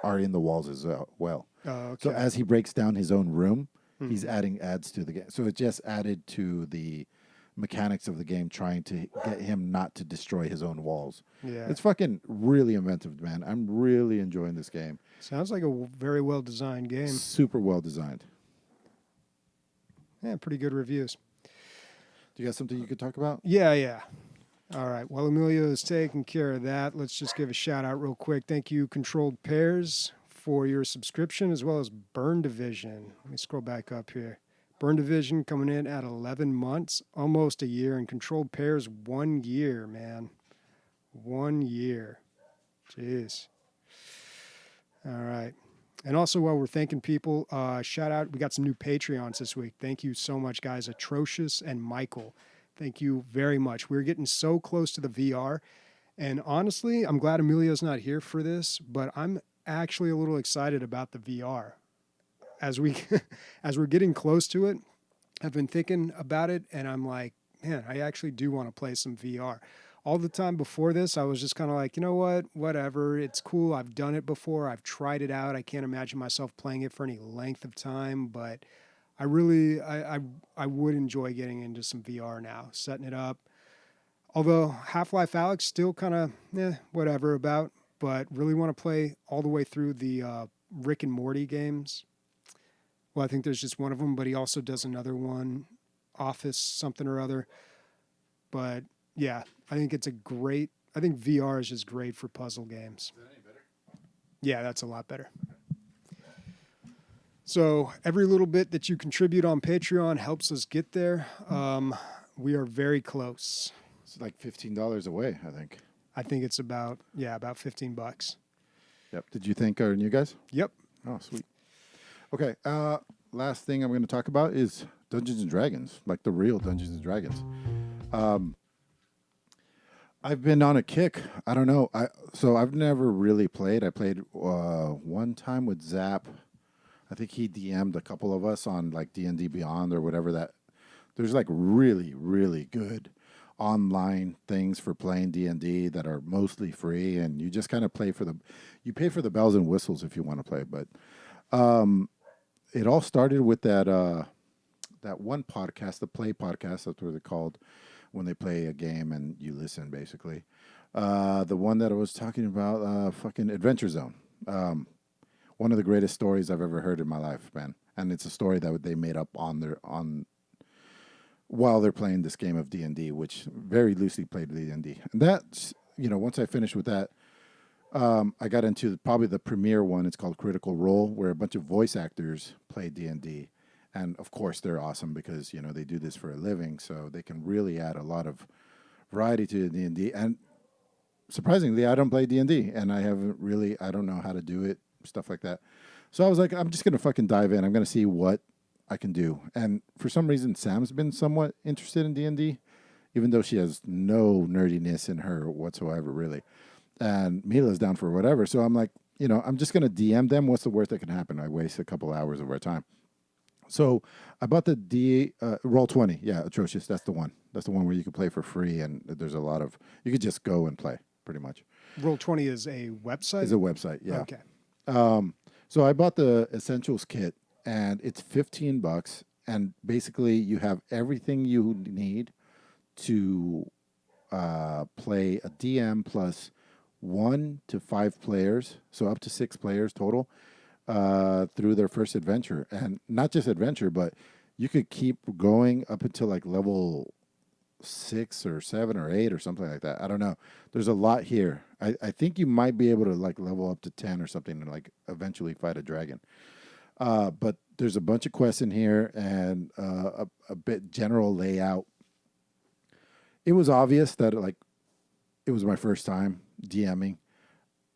are in the walls as well. Oh, okay. So as he breaks down his own room, he's adding adds to the game. So it just added to the mechanics of the game, trying to get him not to destroy his own walls. Yeah. It's fucking really inventive, man. I'm really enjoying this game. Sounds like a very well-designed game. Super well designed. Yeah, pretty good reviews. Do you got something you could talk about? Yeah. All right. While Emilio is taking care of that, let's just give a shout out real quick. Thank you, Controlled Pairs, for your subscription, as well as Burn Division. Let me scroll back up here. Burn Division coming in at 11 months, almost a year, and Controlled Pairs 1 year, man. 1 year. Jeez. All right. And also, while we're thanking people, shout out, we got some new Patreons this week. Thank you so much, guys. Atrocious and Michael. Thank you very much. We're getting so close to the VR. And honestly, I'm glad Emilio's not here for this, but I'm actually a little excited about the VR. As we're getting close to it, I've been thinking about it, and I'm like, man, I actually do want to play some VR. All the time before this, I was just kind of like, you know what, whatever, it's cool. I've done it before. I've tried it out. I can't imagine myself playing it for any length of time, but I really, I would enjoy getting into some VR now, setting it up. Although Half-Life Alyx still kind of, whatever about, but really want to play all the way through the Rick and Morty games. Well, I think there's just one of them, but he also does another one, Office something or other. But yeah, I think I think VR is just great for puzzle games. Is that any better? Yeah, that's a lot better. So every little bit that you contribute on Patreon helps us get there. We are very close. It's like $15 away, I think. I think it's about $15. Yep. Did you thank our new guys? Yep. Oh, sweet. Okay. Last thing I'm going to talk about is Dungeons and Dragons, like the real Dungeons and Dragons. I've been on a kick. I don't know. So I've never really played. I played one time with Zap. I think he DM'd a couple of us on like D&D Beyond or whatever that. There's like really, really good online things for playing D&D that are mostly free, and you just kind of pay for the bells and whistles if you want to play. But it all started with that one podcast, the Play Podcast. That's what they're called when they play a game and you listen, basically. The one that I was talking about, fucking Adventure Zone. One of the greatest stories I've ever heard in my life, man. And it's a story that they made up while they're playing this game of D&D, which very loosely played D&D. And that's, once I finished with that, I got into probably the premier one. It's called Critical Role, where a bunch of voice actors play D&D. And, of course, they're awesome because, they do this for a living, so they can really add a lot of variety to D&D. And surprisingly, I don't play D&D, and I don't know how to do it, stuff like that. So I was like, I'm just going to fucking dive in. I'm going to see what I can do. And for some reason, Sam's been somewhat interested in D&D, even though she has no nerdiness in her whatsoever, really. And Mila's down for whatever. So I'm like, I'm just going to DM them. What's the worst that can happen? I waste a couple hours of our time. So I bought the Roll20. Yeah, Atrocious. That's the one. That's the one where you can play for free, and there's a lot of, you could just go and play, pretty much. Roll20 is a website? It's a website, yeah. Okay. So I bought the Essentials kit, and it's $15, and basically you have everything you need to play a DM plus 1 to 5 players, so up to 6 players total, through their first adventure. And not just adventure, but you could keep going up until like level 6 or 7 or 8 or something like that. I don't know. There's a lot here. I think you might be able to like level up to 10 or something and like eventually fight a dragon. But there's a bunch of quests in here and a bit general layout. It was obvious that it was my first time DMing.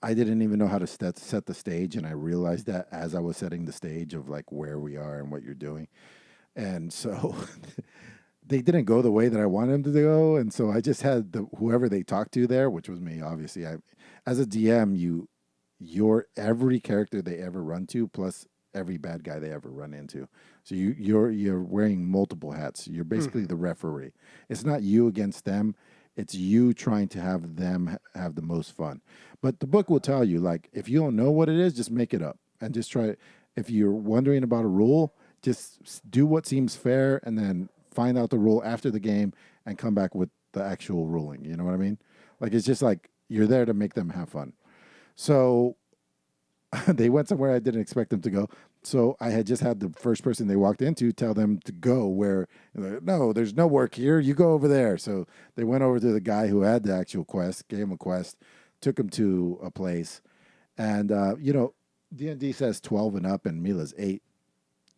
I didn't even know how to set the stage, and I realized that as I was setting the stage of like where we are and what you're doing. And so they didn't go the way that I wanted them to go, and so I just had whoever they talked to there, which was me, obviously. As a DM, you're every character they ever run to, plus every bad guy they ever run into. So you're wearing multiple hats. You're basically the referee. It's not you against them. It's you trying to have them have the most fun. But the book will tell you, like, if you don't know what it is, just make it up. And just try. If you're wondering about a rule, just do what seems fair and then find out the rule after the game and come back with the actual ruling. You know what I mean? Like, it's just like you're there to make them have fun. So they went somewhere I didn't expect them to go. So I had just had the first person they walked into tell them to go where, no, there's no work here. You go over there. So they went over to the guy who had the actual quest, gave him a quest, took him to a place. And, D&D says 12 and up and Mila's 8.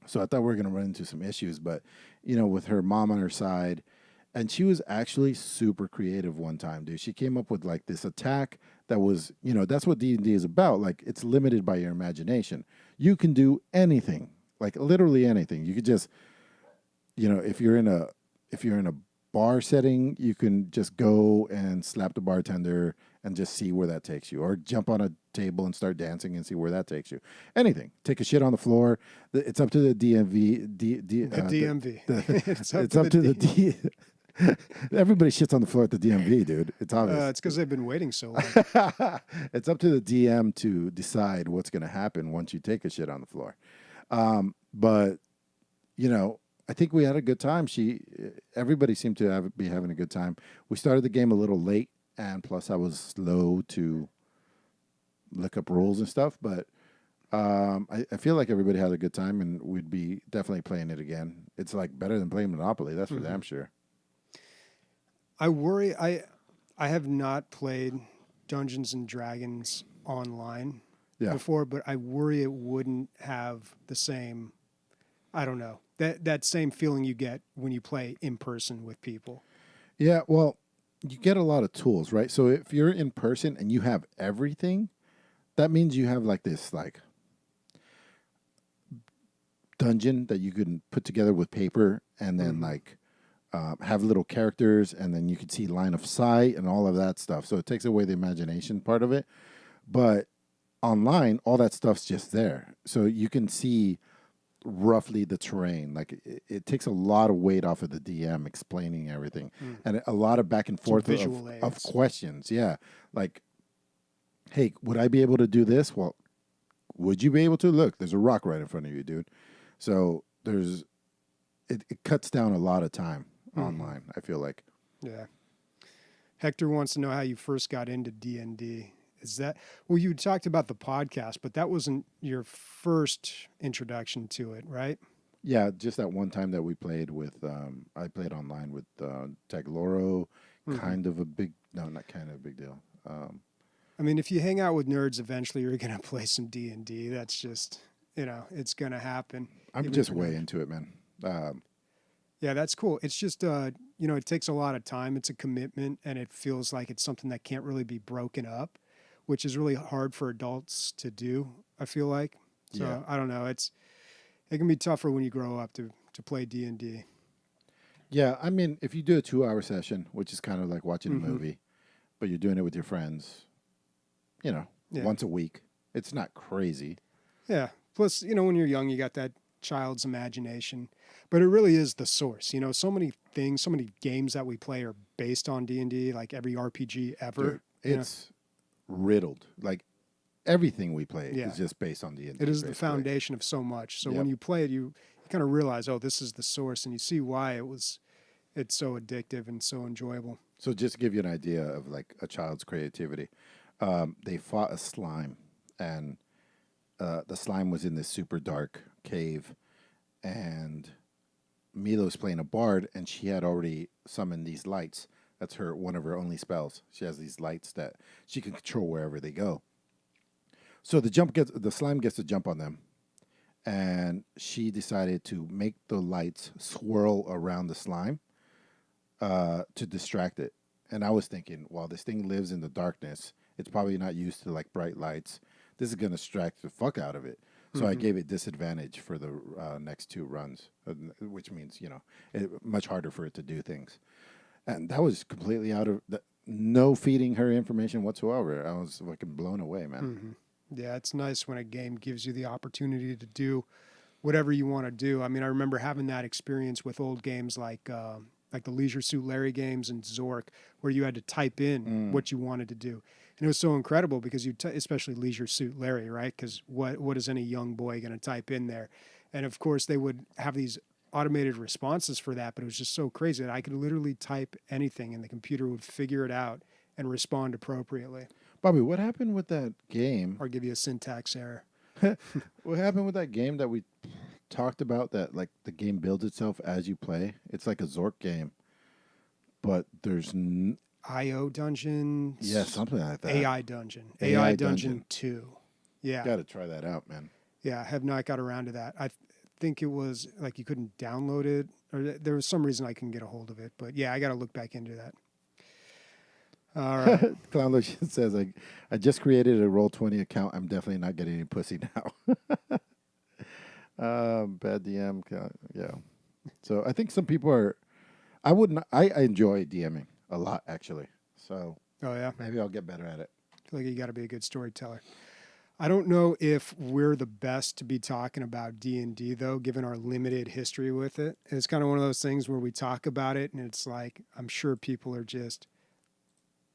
So I thought we were going to run into some issues, but with her mom on her side, and she was actually super creative one time, dude. She came up with like this attack that was, that's what D&D is about. Like it's limited by your imagination. You can do anything, like literally anything. You could just, if you're in a bar setting, you can just go and slap the bartender and just see where that takes you, or jump on a table and start dancing and see where that takes you. Anything. Take a shit on the floor. It's up to the DMV. The DMV. It's up to the Everybody shits on the floor at the DMV, dude. It's obvious. It's because they've been waiting so long. It's up to the DM to decide what's going to happen once you take a shit on the floor. But I think we had a good time. Everybody seemed to be having a good time. We started the game a little late, and plus I was slow to look up rules and stuff. But I feel like everybody had a good time, and we'd be definitely playing it again. It's like better than playing Monopoly. That's for damn sure. I worry. I have not played Dungeons and Dragons online before, but I worry it wouldn't have the same. I don't know, that same feeling you get when you play in person with people. Yeah, well, you get a lot of tools, right? So if you're in person and you have everything, that means you have like this dungeon that you can put together with paper, and then have little characters, and then you can see line of sight and all of that stuff. So it takes away the imagination part of it. But online, all that stuff's just there. So you can see roughly the terrain. Like it takes a lot of weight off of the DM explaining everything, and a lot of back and forth of questions. Yeah. Like, hey, would I be able to do this? Well, would you be able to? Look, there's a rock right in front of you, dude. So it cuts down a lot of time online, I feel like. Yeah. Hector wants to know how you first got into D&D. Is that, well, you talked about the podcast, but that wasn't your first introduction to it, right? Yeah, just that one time that we played with, I played online with Tagloro, not kind of a big deal. I mean, if you hang out with nerds, eventually you're going to play some D&D. That's just, it's going to happen. I'm just way into it, man. Yeah, that's cool. It's just, it takes a lot of time. It's a commitment, and it feels like it's something that can't really be broken up, which is really hard for adults to do, I feel like. So, yeah. I don't know. It can be tougher when you grow up to play D&D. Yeah, I mean, if you do a 2-hour session, which is kind of like watching a movie, but you're doing it with your friends, once a week, it's not crazy. Yeah. Plus, when you're young, you got that child's imagination, but it really is the source. So many things, so many games that we play are based on D&D, like every RPG ever. Dude, it's riddled. Like everything we play is just based on D&D. It is the foundation of so much. So when you play it, you kind of realize, oh, this is the source, and you see why it's so addictive and so enjoyable. So just to give you an idea of like a child's creativity, they fought a slime, and the slime was in this super dark cave, and Milo's playing a bard, and she had already summoned these lights. That's one of her only spells. She has these lights that she can control wherever they go. So the slime gets to jump on them, and she decided to make the lights swirl around the slime to distract it. And I was thinking, well, this thing lives in the darkness. It's probably not used to like bright lights. This is going to distract the fuck out of it. So I gave it disadvantage for the next 2 runs, which means, much harder for it to do things. And that was completely out of no feeding her information whatsoever. I was fucking blown away, man. Yeah, it's nice when a game gives you the opportunity to do whatever you want to do. I mean, I remember having that experience with old games like the Leisure Suit Larry games and Zork, where you had to type in what you wanted to do. And it was so incredible because especially Leisure Suit Larry, right? Because what is any young boy going to type in there? And of course, they would have these automated responses for that, but it was just so crazy that I could literally type anything and the computer would figure it out and respond appropriately. Bobby, what happened with that game? Or give you a syntax error. What happened with that game that we talked about, that like the game builds itself as you play? It's like a Zork game, but there's IO Dungeon. Yeah, something like that. AI Dungeon. AI Dungeon 2. Yeah. Got to try that out, man. Yeah, I have not got around to that. I think it was like you couldn't download it, or there was some reason I couldn't get a hold of it. But yeah, I got to look back into that. All right. Clown Lotion says, I just created a Roll20 account. I'm definitely not getting any pussy now. Bad DM. Yeah. So I think some people are, I enjoy DMing a lot, actually. So Oh, yeah. maybe I'll get better at it. I feel like you got to be a good storyteller. I don't know if we're the best to be talking about D&D, though, given our limited history with it. It's kind of one of those things where we talk about it, and it's like, I'm sure people are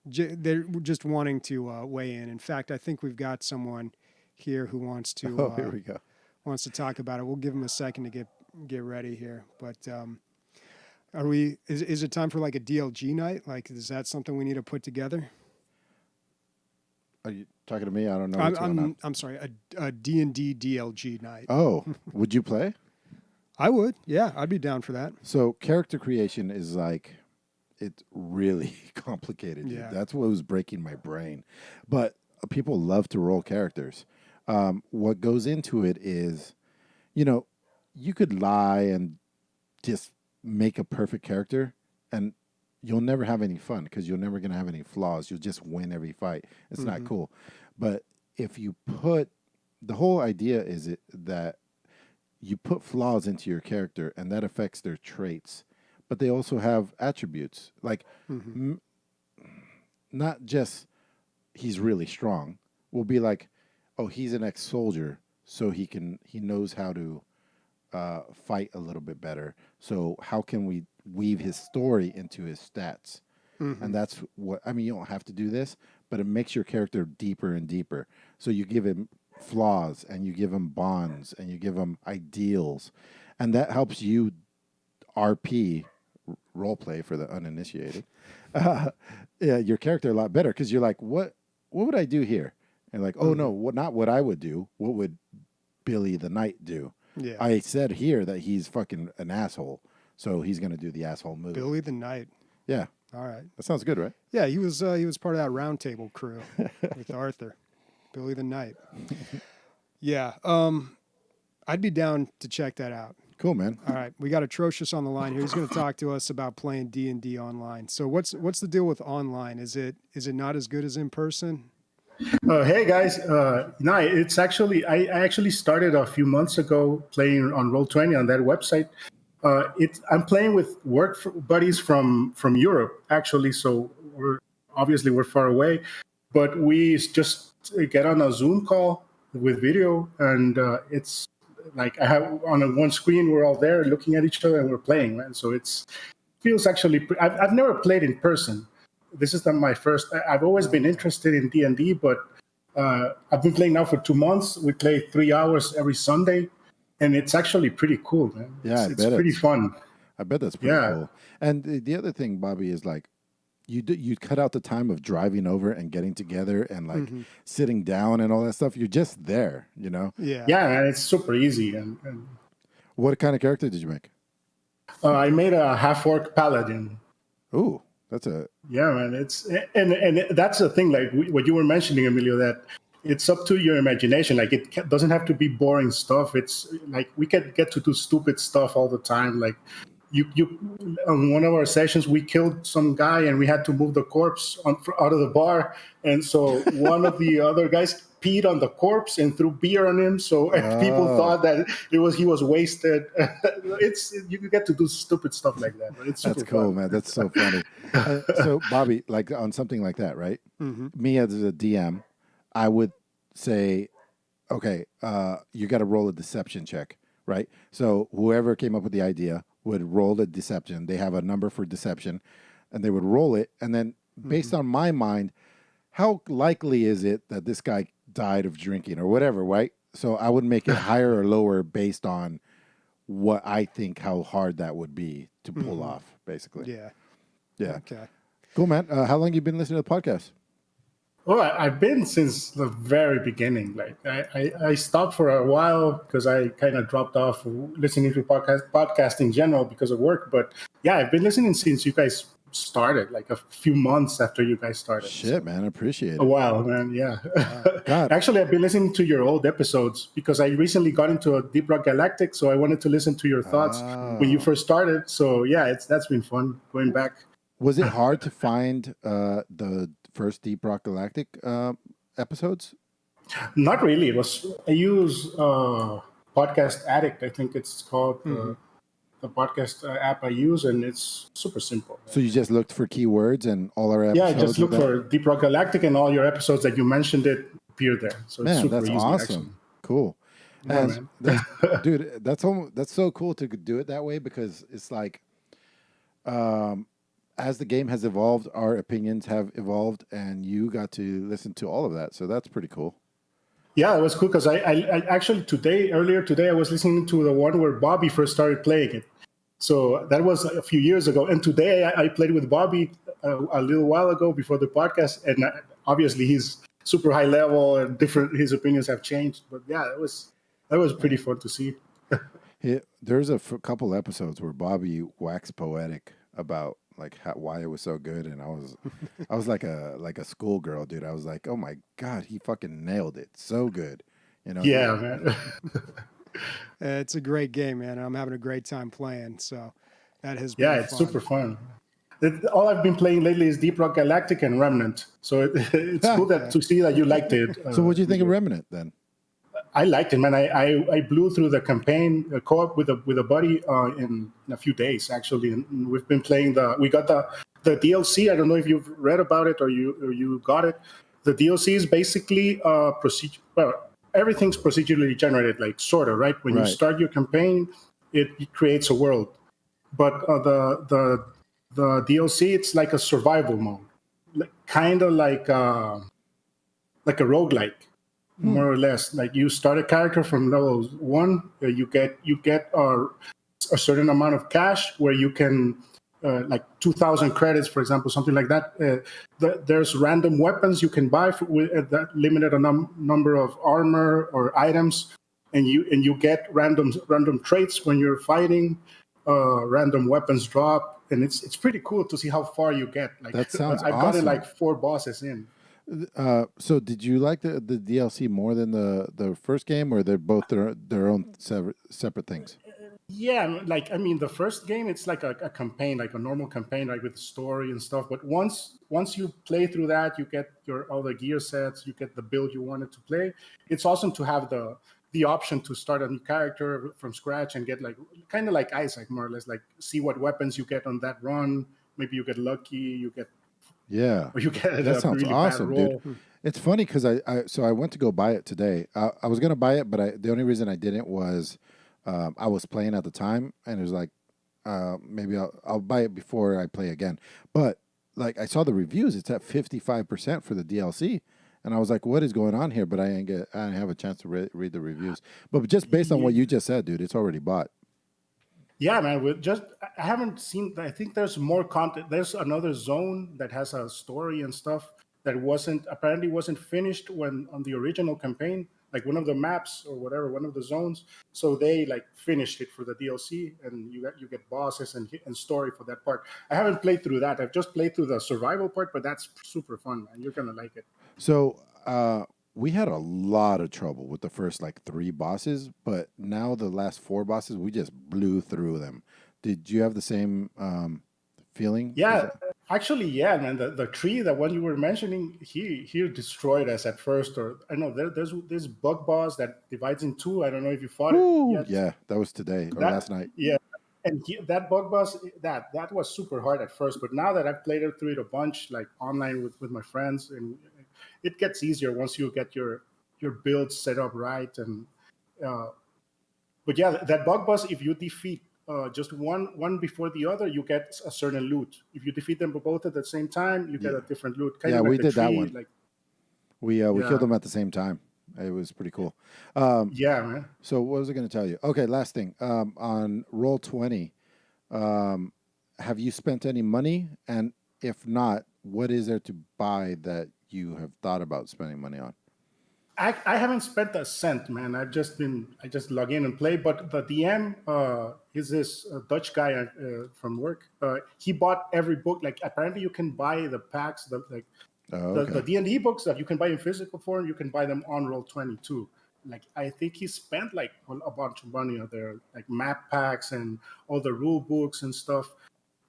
they're just wanting to weigh in. In fact, I think we've got someone here who wants to Here we go. wants to talk about it. We'll give him a second to get ready here. But is it time for like a DLG night? Like, is that something we need to put together? Are you talking to me? I don't know what's going on. I'm sorry, a D&D DLG night. Oh, would you play? I would. Yeah, I'd be down for that. So character creation is like, it's really complicated. Dude. Yeah. That's what was breaking my brain. But people love to roll characters. What goes into it is, you could lie and just make a perfect character, and you'll never have any fun because you're never going to have any flaws. You'll just win every fight. It's not cool. But if you the whole idea is that you put flaws into your character, and that affects their traits. But they also have attributes, like not just he's really strong. Will be like, oh, he's an ex-soldier, so he knows how to fight a little bit better. So how can we weave his story into his stats? And that's what I mean. You don't have to do this, but it makes your character deeper and deeper. So you give him flaws, and you give him bonds, and you give him ideals, and that helps you RP. Role play for the uninitiated. Your character a lot better because you're like, what would I do here? And like, oh no, not what I would do. What would Billy the Knight do? Yeah. I said here that he's fucking an asshole, so he's gonna do the asshole move. Billy the Knight. Yeah. All right. That sounds good, right? Yeah, he was part of that round table crew with Arthur. Billy the Knight. Yeah. I'd be down to check that out. Cool, man. All right, we got Atrocious on the line here. He's going to talk to us about playing D&D online. So what's the deal with online? Is it not as good as in person? Hey guys, no, it's actually I actually started a few months ago playing on Roll20 on that website. I'm playing with buddies from Europe actually, so we're far away, but we just get on a Zoom call with video, and it's like I have on one screen, we're all there looking at each other and we're playing, man. So feels actually. I've never played in person. This is my first. I've always been interested in D&D, but I've been playing now for 2 months. We play 3 hours every Sunday, and it's actually pretty cool, man. Yeah, it's pretty fun. I bet that's pretty cool. And the other thing, Bobby, is like you cut out the time of driving over and getting together and like sitting down and all that stuff. You're just there, Yeah. Yeah, and it's super easy. And what kind of character did you make? I made a half-orc paladin. Ooh. Yeah, man. It's and that's the thing. Like what you were mentioning, Emilio, that it's up to your imagination. Like it doesn't have to be boring stuff. It's like we can get to do stupid stuff all the time. Like you on one of our sessions, we killed some guy and we had to move the corpse out of the bar, and so one of the other guys peed on the corpse and threw beer on him. So people thought that he was wasted. You can get to do stupid stuff like that. It's super That's cool, fun. man. That's so funny. So Bobby, like on something like that, right? Me as a DM, I would say, okay, you got to roll a deception check, right? So whoever came up with the idea would roll a deception. They have a number for deception, and they would roll it, and then based on my mind, how likely is it that this guy died of drinking or whatever, right? So I would make it higher or lower based on what I think how hard that would be to pull off, basically. Yeah. Yeah. Okay. Cool, man. How long you been listening to the podcast? Well, I've been since the very beginning. Like I stopped for a while because I kind of dropped off listening to podcast in general because of work. But yeah, I've been listening since you guys started, like a few months after you guys started. Shit, man, I appreciate A it. while, man. Yeah. God. Actually, I've been listening to your old episodes because I recently got into a Deep Rock Galactic, so I wanted to listen to your thoughts when you first started. So yeah, that's been fun going back. Was it hard to find the first Deep Rock Galactic episodes? Not really. It was I use Podcast Addict. I think it's called the podcast app I use, and it's super simple. So you just looked for keywords and all our episodes? Yeah, just look for Deep Rock Galactic, and all your episodes that you mentioned it appear there. So it's super that's easy, awesome. actually. Cool. Yeah, And dude, that's so cool to do it that way, because it's like, as the game has evolved, our opinions have evolved, and you got to listen to all of that. So that's pretty cool. Yeah, it was cool because I actually earlier today, I was listening to the one where Bobby first started playing it. So that was a few years ago. And today I played with Bobby a little while ago before the podcast. And obviously he's super high level and his opinions have changed. But yeah, that was pretty fun to see. There's a couple episodes where Bobby waxed poetic about like why it was so good, and I was like a schoolgirl, dude. I was like, oh my God, he fucking nailed it, so good, you know. Yeah, man. It's a great game, man. I'm having a great time playing. So that has been it's super fun. All I've been playing lately is Deep Rock Galactic and Remnant. So it's cool to see that you liked it. So what do you think of Remnant then? I liked it, man. I blew through the campaign co-op with a buddy in a few days, actually. And we've been playing we got the DLC. I don't know if you've read about it or you got it. The DLC is basically procedure. Well, everything's procedurally generated, like sort of, right? When you start your campaign, it creates a world. But the DLC, it's like a survival mode, kind of like a roguelike. More or less, like you start a character from level 1, you get a certain amount of cash where you can like 2,000 credits, for example, something like that. There's random weapons you can buy with that limited number of armor or items, and you get random traits when you're fighting. Random weapons drop, and it's pretty cool to see how far you get. Like that sounds I've gotten like 4 bosses in. So did you like the DLC more than the first game, or they're both their own separate things? Yeah, like I mean, the first game, it's like a campaign, like a normal campaign, like with story and stuff. But once you play through that, you get all the gear sets, you get the build you wanted to play. It's awesome to have the option to start a new character from scratch and get like kind of like Isaac, more or less, like see what weapons you get on that run. Maybe you get lucky, you get. Yeah, or you get that sounds really awesome, bad roll. dude. It's funny because I went to go buy it today. I was gonna buy it, but the only reason I didn't was I was playing at the time, and it was like maybe I'll buy it before I play again. But like I saw the reviews, it's at 55% for the DLC, and I was like, what is going on here? But I didn't have a chance to read the reviews. But just based on what you just said, dude, it's already bought. Yeah, man. I haven't seen. I think there's more content. There's another zone that has a story and stuff that apparently wasn't finished when on the original campaign, like one of the maps or whatever, one of the zones. So they like finished it for the DLC, and you get bosses and story for that part. I haven't played through that. I've just played through the survival part, but that's super fun, man. You're gonna like it. So we had a lot of trouble with the first like 3 bosses, but now the last 4 bosses, we just blew through them. Did you have the same feeling? Yeah, actually, yeah, man. The tree, the one you were mentioning, he destroyed us at first. Or I know there's this bug boss that divides in 2. I don't know if you fought it yet. Yeah, that was today or last night. Yeah, and that bug boss that was super hard at first, but now that I've played it through it a bunch, like online with my friends, and it gets easier once you get your build set up right. And but yeah, that bug boss, if you defeat just one before the other, you get a certain loot. If you defeat them both at the same time, you get a different loot. Kind of like we did that one. Like, we killed them at the same time. It was pretty cool. Yeah, man. So what was I going to tell you? Okay, last thing. On Roll20, have you spent any money? And if not, what is there to buy that you have thought about spending money on? I haven't spent a cent, man. I just log in and play. But the DM is this Dutch guy from work. He bought every book. Like apparently you can buy the packs, the D&D books that you can buy in physical form. You can buy them on Roll20 too. Like I think he spent like a bunch of money on their like map packs and all the rule books and stuff.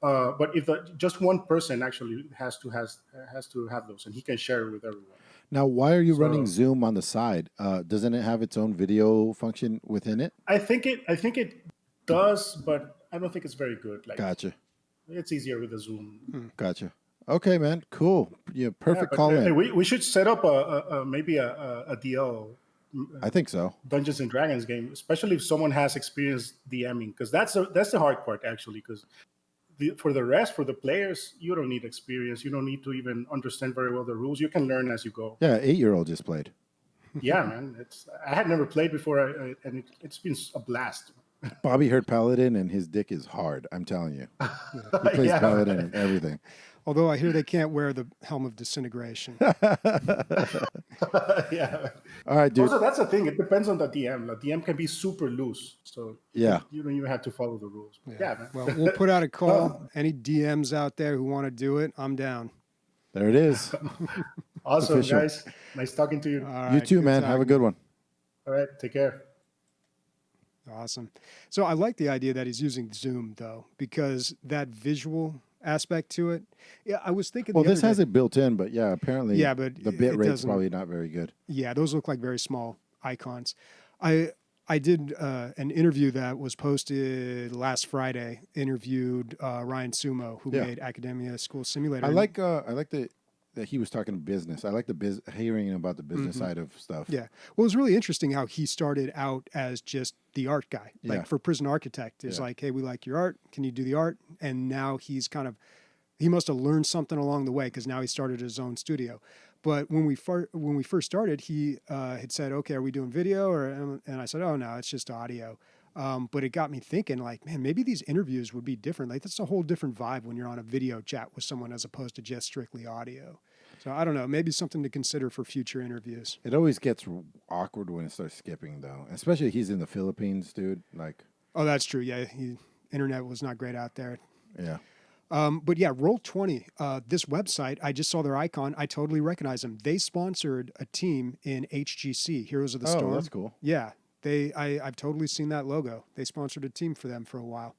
But if just one person actually has to have those, and he can share it with everyone. Now, why are you running Zoom on the side? Doesn't it have its own video function within it? I think it does, but I don't think it's very good. Like, Gotcha. It's easier with the Zoom. Gotcha. Okay, man. Cool. Yeah, perfect call in. We should set up maybe a DL. I think so. Dungeons and Dragons game, especially if someone has experience DMing, because that's the hard part actually. Because for the players, you don't need experience. You don't need to even understand very well the rules. You can learn as you go. Yeah, 8-year-old just played. Yeah, man. I had never played before, and it's been a blast. Bobby heard Paladin, and his dick is hard. I'm telling you. He plays Paladin and everything. Although I hear they can't wear the helm of disintegration. Yeah. All right, dude. Also, that's the thing. It depends on the DM. The DM can be super loose, so you don't even have to follow the rules. Yeah, man. Well, we'll put out a call. Any DMs out there who want to do it, I'm down. There it is. Awesome, guys. Nice talking to you. All You right, too, man. Have a good one. All right. Take care. Awesome. So I like the idea that he's using Zoom, though, because that visual aspect to it. Yeah, I was thinking. Well, this has it built in, but yeah, apparently but the bit rate's probably not very good. Yeah, those look like very small icons. I did an interview that was posted last Friday. Interviewed Ryan Sumo, who made Academia School Simulator. I like that he was talking business. I like hearing about the business side of stuff. Yeah. Well, it was really interesting how he started out as just the art guy. Like for Prison Architect, it's like, hey, we like your art. Can you do the art? And now he must have learned something along the way, because now he started his own studio. But when we first started, he had said, okay, are we doing video? And I said, oh, no, it's just audio. But it got me thinking, like, man, maybe these interviews would be different. Like, that's a whole different vibe when you're on a video chat with someone as opposed to just strictly audio. So I don't know, maybe something to consider for future interviews. It always gets awkward when it starts skipping, though. Especially he's in the Philippines, dude. Like, oh, that's true. Yeah, internet was not great out there. Yeah. But yeah, Roll20, this website, I just saw their icon. I totally recognize them. They sponsored a team in HGC, Heroes of the Storm. Oh, that's cool. Yeah, I've totally seen that logo. They sponsored a team for them for a while.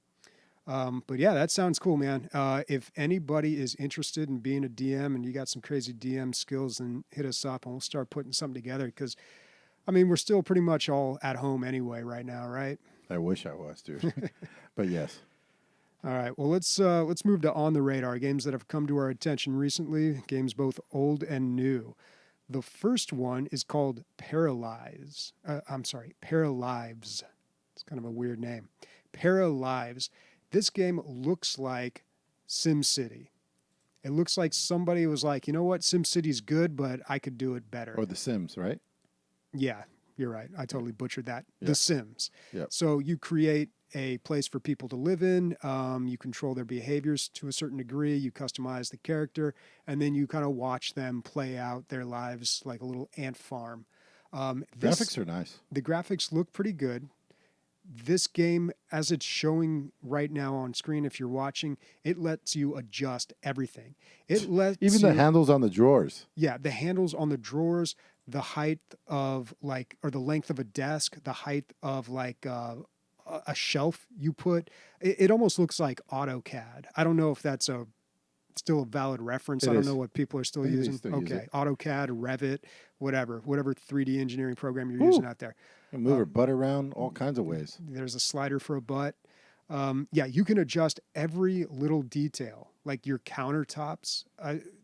But yeah, that sounds cool, man. If anybody is interested in being a DM and you got some crazy DM skills, then hit us up and we'll start putting something together. Because, I mean, we're still pretty much all at home anyway right now, right? I wish I was, dude. But yes. All right. Well, let's move to On the Radar, games that have come to our attention recently, games both old and new. The first one is called Paralives. Paralives. It's kind of a weird name. Paralives. This game looks like SimCity. It looks like somebody was like, you know what, SimCity's good, but I could do it better. Or The Sims, right? Yeah, you're right. I totally butchered that. Yep. The Sims. Yep. So you create a place for people to live in. You control their behaviors to a certain degree. You customize the character, and then you kind of watch them play out their lives like a little ant farm. Graphics are nice. The graphics look pretty good. This game, as it's showing right now on screen, if you're watching, it lets you adjust everything. It lets even the handles on the drawers. Yeah, the handles on the drawers, the height of or the length of a desk, the height of a shelf you put. It almost looks like AutoCAD. I don't know if that's still a valid reference. I don't know what people are still using. Okay, AutoCAD, Revit, whatever 3D engineering program you're using out there. You move her butt around all kinds of ways. There's a slider for a butt. Yeah, you can adjust every little detail, like your countertops.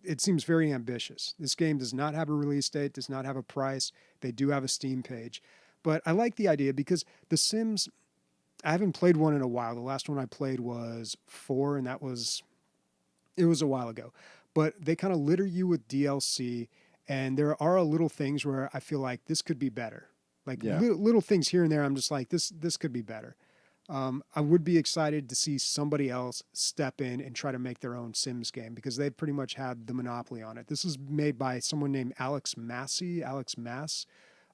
It seems very ambitious. This game does not have a release date, does not have a price. They do have a Steam page. But I like the idea because The Sims, I haven't played one in a while. The last one I played was 4, and it was a while ago. But they kind of litter you with DLC, and there are little things where I feel like this could be better. Like little things here and there, I'm just like, this could be better. I would be excited to see somebody else step in and try to make their own Sims game, because they've pretty much had the monopoly on it. This is made by someone named Alex Mass.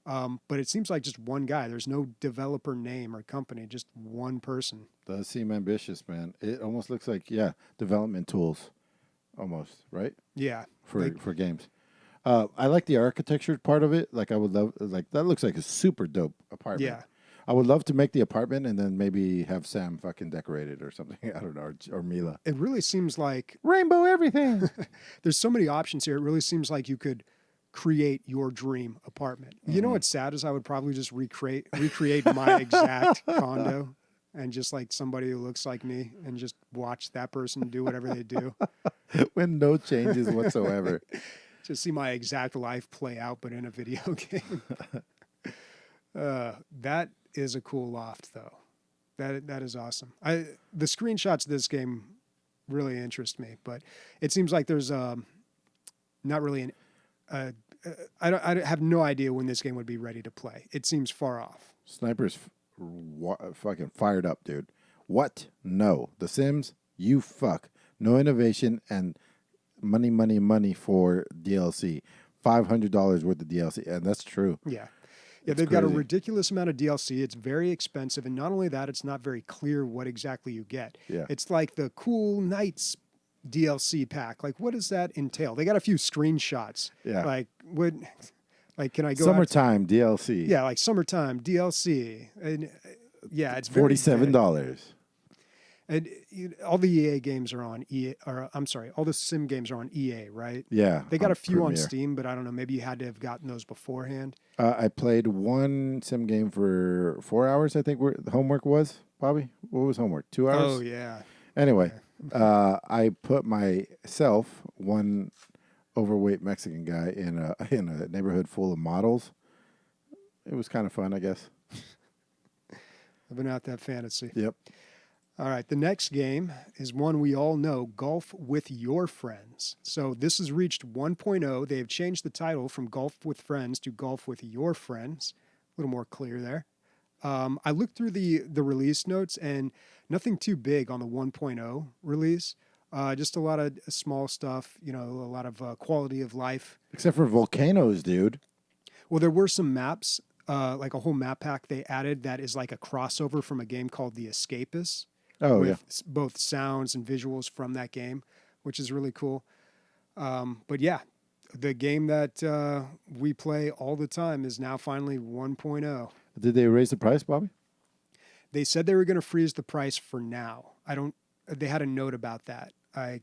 But it seems like just one guy. There's no developer name or company, just one person. Does seem ambitious, man. It almost looks like, development tools, almost, right? Yeah. For games. I like the architecture part of it. Like, I would love, like, that looks like a super dope apartment. Yeah. I would love to make the apartment and then maybe have Sam fucking decorate it or something. I don't know, or Mila. It really seems like Rainbow everything. there's so many options here. It really seems like you could create your dream apartment. You know what's sad is I would probably just recreate my exact condo and just like somebody who looks like me and just watch that person do whatever they do. When no changes whatsoever. Just see my exact life play out, but in a video game. That is a cool loft, though. That is awesome. The screenshots of this game really interest me, but it seems like there's not really I have no idea when this game would be ready to play. It seems far off. Sniper's fucking fired up, dude. What? No. The Sims, you fuck. No innovation and money for DLC. $500 worth of DLC, and that's true. Yeah. Yeah, they've got a ridiculous amount of DLC. It's very expensive, and not only that, it's not very clear what exactly you get. Yeah. It's like the Cool Knights DLC pack. Like, what does that entail? They got a few screenshots. Yeah. Like, can I go Summertime DLC. Yeah, like summertime DLC. And yeah, it's very $47. And all the EA games are on EA, or I'm sorry, all the Sim games are on EA, right? Yeah. They got a few on Premiere. Steam, but I don't know. Maybe you had to have gotten those beforehand. I played one Sim game for 4 hours, I think where the homework was, Bobby. What was homework? 2 hours? Oh, yeah. Anyway, I put myself, one overweight Mexican guy, in a neighborhood full of models. It was kind of fun, I guess. Living out that fantasy. Yep. All right, the next game is one we all know, Golf with Your Friends. So this has reached 1.0. They have changed the title from Golf with Friends to Golf with Your Friends. A little more clear there. I looked through the release notes and nothing too big on the 1.0 release. Just a lot of small stuff, a lot of quality of life. Except for Volcanoids, dude. Well, there were some maps, like a whole map pack they added that is like a crossover from a game called The Escapists. Oh, with both sounds and visuals from that game, which is really cool. But yeah, the game that we play all the time is now finally 1.0. Did they raise the price, Bobby? They said they were going to freeze the price for now. They had a note about that. I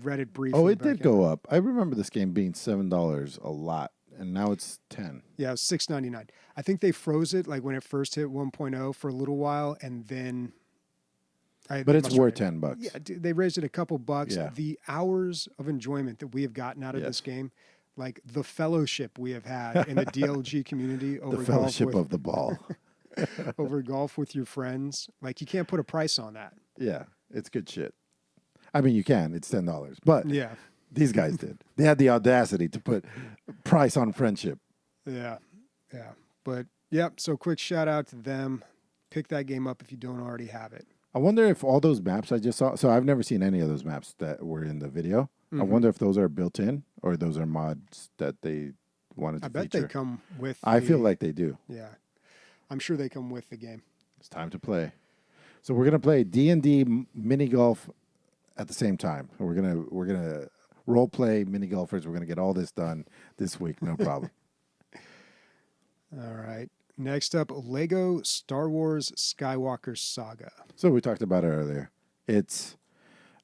read it briefly. Oh, it did go up. I remember this game being $7 a lot, and now it's $10. Yeah, it was $6.99. I think they froze it like when it first hit 1.0 for a little while, and then... But it's worth $10. Yeah, they raised it a couple bucks. Yeah. The hours of enjoyment that we have gotten out of this game, like the fellowship we have had in the DLG community over The fellowship of the ball. over golf with your friends. Like, you can't put a price on that. Yeah, it's good shit. I mean, you can. It's $10. But Yeah. these guys did. They had the audacity to put price on friendship. Yeah. Yeah. But, yep. So quick shout out to them. Pick that game up if you don't already have it. I wonder if all those maps I just saw. So I've never seen any of those maps that were in the video. Mm-hmm. I wonder if those are built in or those are mods that they wanted to I bet feature. they come with I feel like they do. Yeah. I'm sure they come with the game. It's time to play. So we're gonna play D&D mini golf at the same time. We're gonna role play mini golfers. We're gonna get all this done this week, no problem. All right. Next up, Lego Star Wars Skywalker Saga. So we talked about it earlier.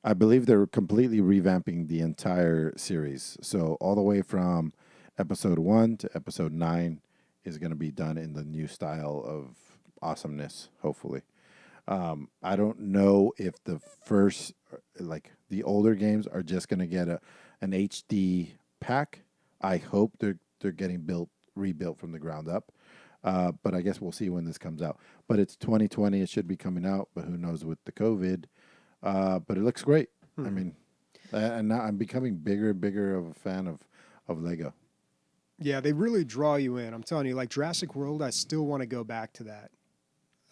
I believe they're completely revamping the entire series. So all the way from episode 1 to episode 9 is going to be done in the new style of awesomeness, hopefully. I don't know if the first, like the older games are just going to get an HD pack. I hope they're getting rebuilt from the ground up. But I guess we'll see when this comes out. But it's 2020. It should be coming out, but who knows with the COVID. But it looks great. I mean, and now I'm becoming bigger and bigger of a fan of Lego. Yeah, they really draw you in. I'm telling you, like Jurassic World, I still want to go back to that.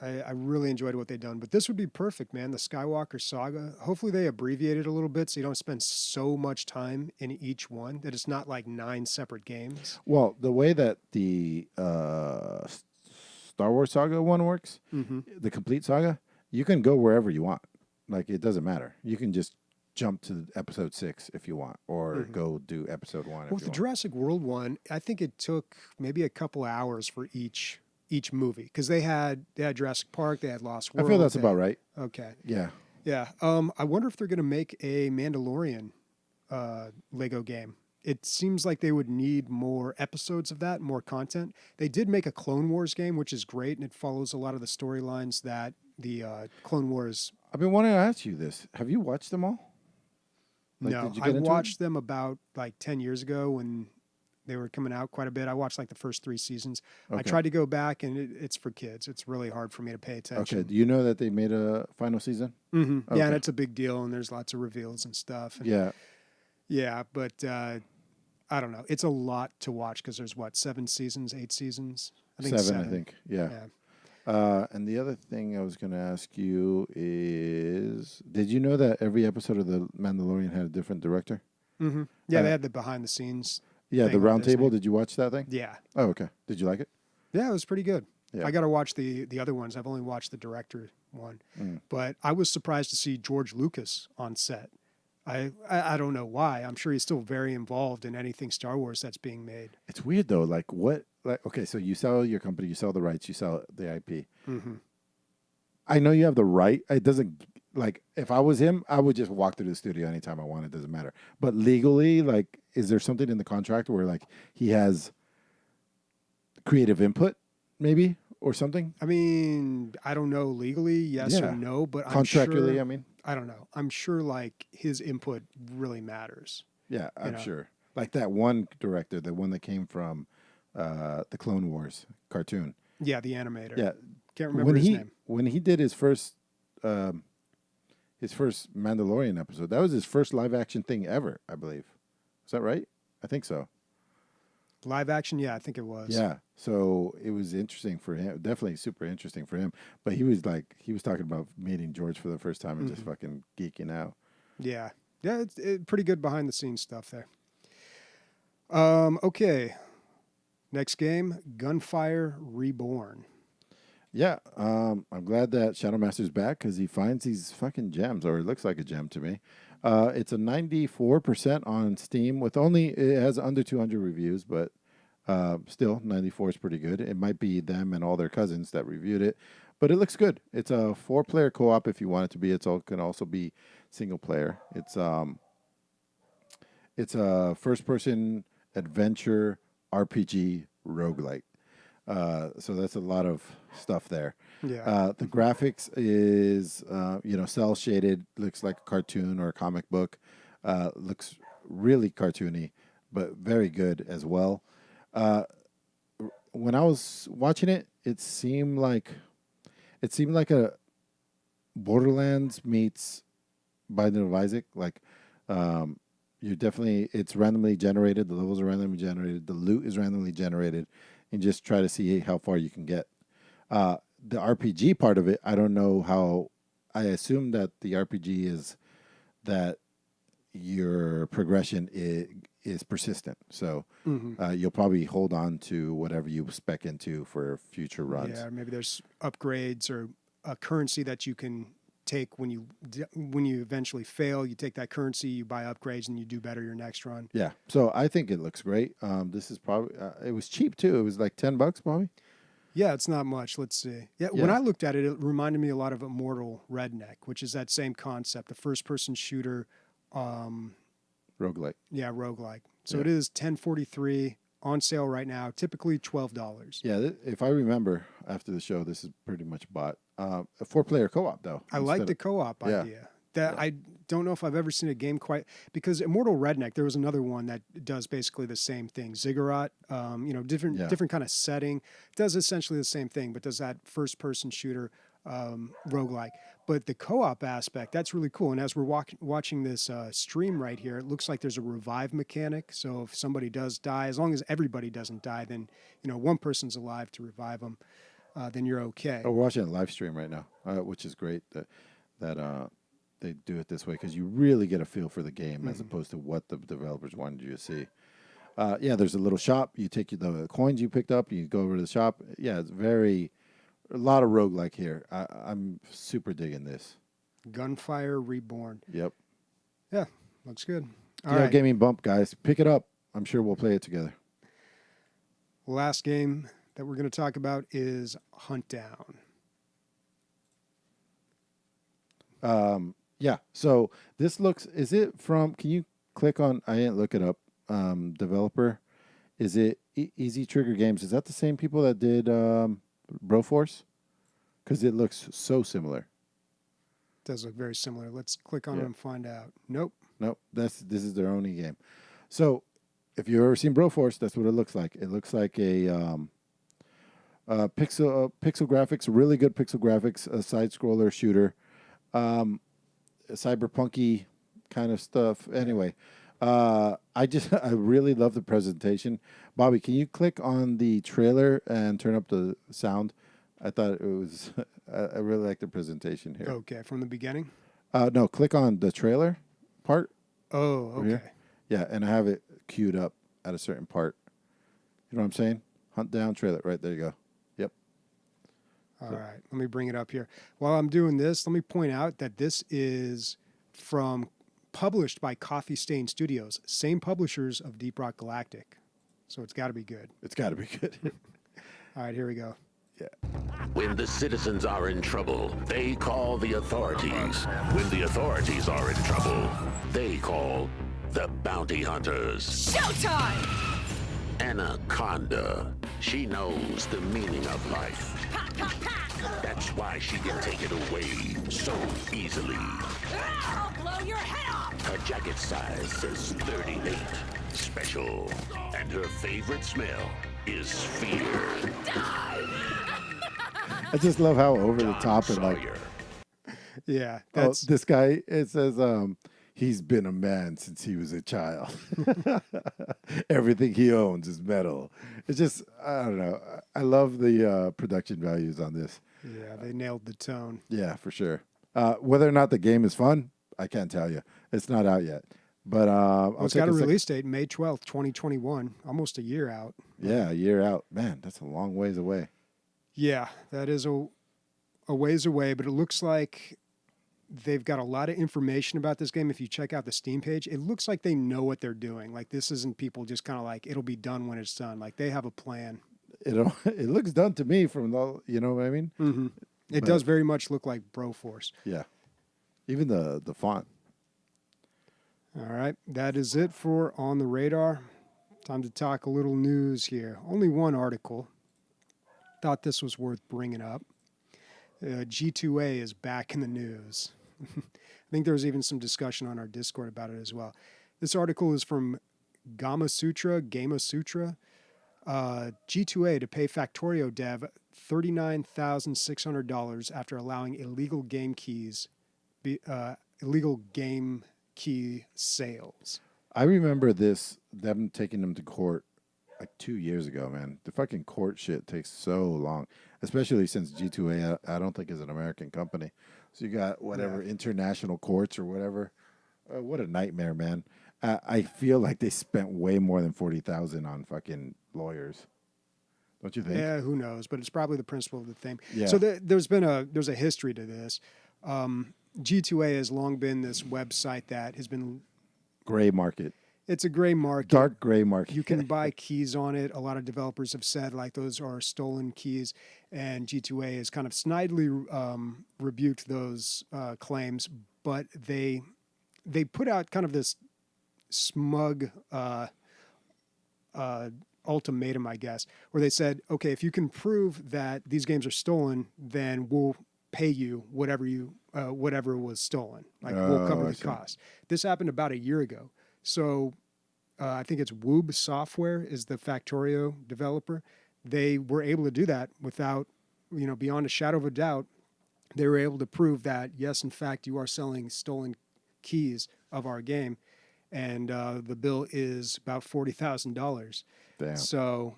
I really enjoyed what they've done. But this would be perfect, man. The Skywalker Saga. Hopefully they abbreviate it a little bit so you don't spend so much time in each one, that it's not like 9 separate games. Well, the way that the Star Wars Saga one works, the complete saga, you can go wherever you want. Like, it doesn't matter. You can just jump to episode 6 if you want, or go do episode 1 Well, if with you the want. Jurassic World one, I think it took maybe a couple hours for each movie, because they had Jurassic Park, they had Lost I World. feel that's about right. Okay. Yeah. Yeah. I wonder if they're going to make a Mandalorian Lego game. It seems like they would need more episodes of that, more content. They did make a Clone Wars game, which is great, and it follows a lot of the storylines that the Clone Wars. I've been wanting to ask you this. Have you watched them all? Like, No, did you I get into it? watched them about like 10 years ago when they were coming out quite a bit. I watched like the first 3 seasons. I Okay. tried to go back, and it's for kids. It's really hard for me to pay attention. Okay. Do you know that they made a final season? Yeah, Okay. and it's a big deal, and there's lots of reveals and stuff. And Yeah. yeah, but I don't know. It's a lot to watch because there's 7 seasons, 8 seasons? I think 7, I think. Yeah. And the other thing I was going to ask you is, did you know that every episode of The Mandalorian had a different director? Yeah, they had the behind the scenes. Yeah, the thing on round Disney. table. Did you watch that thing? Yeah. Oh, okay. Did you like it? Yeah, it was pretty good. Yeah. I got to watch the other ones. I've only watched the director one. But I was surprised to see George Lucas on set. I don't know why. I'm sure he's still very involved in anything Star Wars that's being made. It's weird though. Like what? Like okay, so you sell your company, you sell the rights, you sell the IP. I know you have the right. It doesn't like if I was him, I would just walk through the studio anytime I want. It doesn't matter. But legally, like, is there something in the contract where like he has creative input, maybe, or something? I mean, I don't know legally, yes Yeah. or no, but I'm Contractually, sure, I mean. I don't know. I'm sure like his input really matters. Yeah, I'm know. sure. Like that one director, the one that came from the Clone Wars cartoon. Yeah, the animator. Yeah, Can't remember his name. when he did his first Mandalorian episode, that was his first live action thing ever, I believe. Is that right? I think so. Live action, yeah, I think it was. Yeah. So it was interesting for him. Definitely super interesting for him. But he was talking about meeting George for the first time and just fucking geeking out. Yeah. Yeah, it's pretty good behind the scenes stuff there. Okay. Next game, Gunfire Reborn. Yeah, I'm glad that Shadow Master's back because he finds these fucking gems, or it looks like a gem to me. It's a 94% on Steam it has under 200 reviews, but still 94 is pretty good. It might be them and all their cousins that reviewed it, but it looks good. It's a 4-player co-op if you want it to be. It can also be single player. It's a first-person adventure RPG roguelike. So that's a lot of stuff there. Yeah. The graphics is, cell shaded, looks like a cartoon or a comic book. Looks really cartoony, but very good as well. When I was watching it, it seemed like a Borderlands meets Binding of Isaac. Like, it's randomly generated. The levels are randomly generated. The loot is randomly generated. And just try to see how far you can get. The RPG part of it, I don't know how. I assume that the RPG is that your progression is persistent. So you'll probably hold on to whatever you spec into for future runs. Yeah, maybe there's upgrades or a currency that you can take when you eventually fail. You take that currency, you buy upgrades, and you do better your next run. Yeah. So I think it looks great. This is probably it was cheap too. It was like $10 probably. Yeah, it's not much. Let's see. Yeah, when I looked at it, it reminded me a lot of Immortal Redneck, which is that same concept, a first-person shooter. Roguelike. Yeah, roguelike. So Yeah. it is $10.43 on sale right now, typically $12. Yeah, if I remember after the show, this is pretty much bought. A 4-player co-op though. I like the co-op Yeah. idea. I don't know if I've ever seen a game quite, because Immortal Redneck, there was another one that does basically the same thing. Ziggurat, different kind of setting, does essentially the same thing, but does that first-person shooter roguelike. But the co-op aspect, that's really cool. And as we're watching this stream right here, it looks like there's a revive mechanic. So if somebody does die, as long as everybody doesn't die, then one person's alive to revive them. then you're okay. Oh, we're watching a live stream right now, which is great that they do it this way because you really get a feel for the game as opposed to what the developers wanted you to see. There's a little shop. You take the coins you picked up, you go over to the shop. Yeah, it's a lot of roguelike here. I'm super digging this. Gunfire Reborn. Yep. Yeah, looks good. All DL right. Gaming Bump, guys. Pick it up. I'm sure we'll play it together. Last game that we're going to talk about is Huntdown. So this looks, is it from, can you click on, I didn't look it up, developer. Is it Easy Trigger Games? Is that the same people that did Broforce? Because it looks so similar. It does look very similar. Let's click on it and find out. Nope. This is their only game. So if you've ever seen Broforce, that's what it looks like. It looks like a pixel graphics, really good pixel graphics, a side scroller shooter, cyberpunky kind of stuff. Anyway, I really love the presentation. Bobby, can you click on the trailer and turn up the sound? I thought it was. I really like the presentation here. Okay, from the beginning. No, click on the trailer part. Oh, okay. Here. Yeah, and I have it queued up at a certain part. You know what I'm saying? Huntdown trailer. Right, there you go. Yep. All right, let me bring it up here. While I'm doing this, let me point out that this is published by Coffee Stain Studios, same publishers of Deep Rock Galactic. So it's got to be good. It's got to be good. All right, here we go. Yeah. When the citizens are in trouble, they call the authorities. When the authorities are in trouble, they call the bounty hunters. Showtime! Anaconda. She knows the meaning of life. That's why she can take it away so easily. I'll blow your head off! Her jacket size says 38. Special. And her favorite smell is fear. I just love how over the top and like. Sawyer. Yeah, that's This guy. It says he's been a man since he was a child. Everything he owns is metal. It's just I don't know. I love the production values on this. yeah, they nailed the tone. Yeah, for sure. Whether or not the game is fun, I can't tell you. It's not out yet. But Well, it's got a release date, May 12th, 2021, almost a year out. Yeah, a year out. Man, that's a long ways away. Yeah, that is a ways away, but it looks like they've got a lot of information about this game. If you check out the Steam page, it looks like they know what they're doing. Like this isn't people just kind of like, it'll be done when it's done. Like they have a plan. It looks done to me from the, you know what I mean? Mm-hmm. It does very much look like Broforce. Yeah. Even the font. All right, that is it for On the Radar. Time to talk a little news here. Only one article. Thought this was worth bringing up. G2A is back in the news. I think there was even some discussion on our Discord about it as well. This article is from Gama Sutra. G2A to pay Factorio dev $39,600 after allowing illegal game key sales. I remember them taking them to court like 2 years ago, man. The fucking court shit takes so long, especially since G2A, I don't think is an American company. So you got whatever international courts or whatever. What a nightmare, man. I feel like they spent way more than $40,000 on fucking lawyers. Don't you think? Yeah, who knows? But it's probably the principle of the thing. Yeah. So there's a history to this. G2A has long been this website that has been. Gray market. It's a gray market. Dark gray market. You can buy keys on it. A lot of developers have said like those are stolen keys, and G2A has kind of snidely rebuked those claims. But they put out kind of this smug ultimatum, I guess, where they said, okay, if you can prove that these games are stolen, then we'll pay you whatever was stolen. Like we'll cover the cost. This happened about a year ago. So I think it's Woob Software is the Factorio developer. They were able to do that without, beyond a shadow of a doubt. They were able to prove that, yes, in fact, you are selling stolen keys of our game. And the bill is about $40,000. Damn. So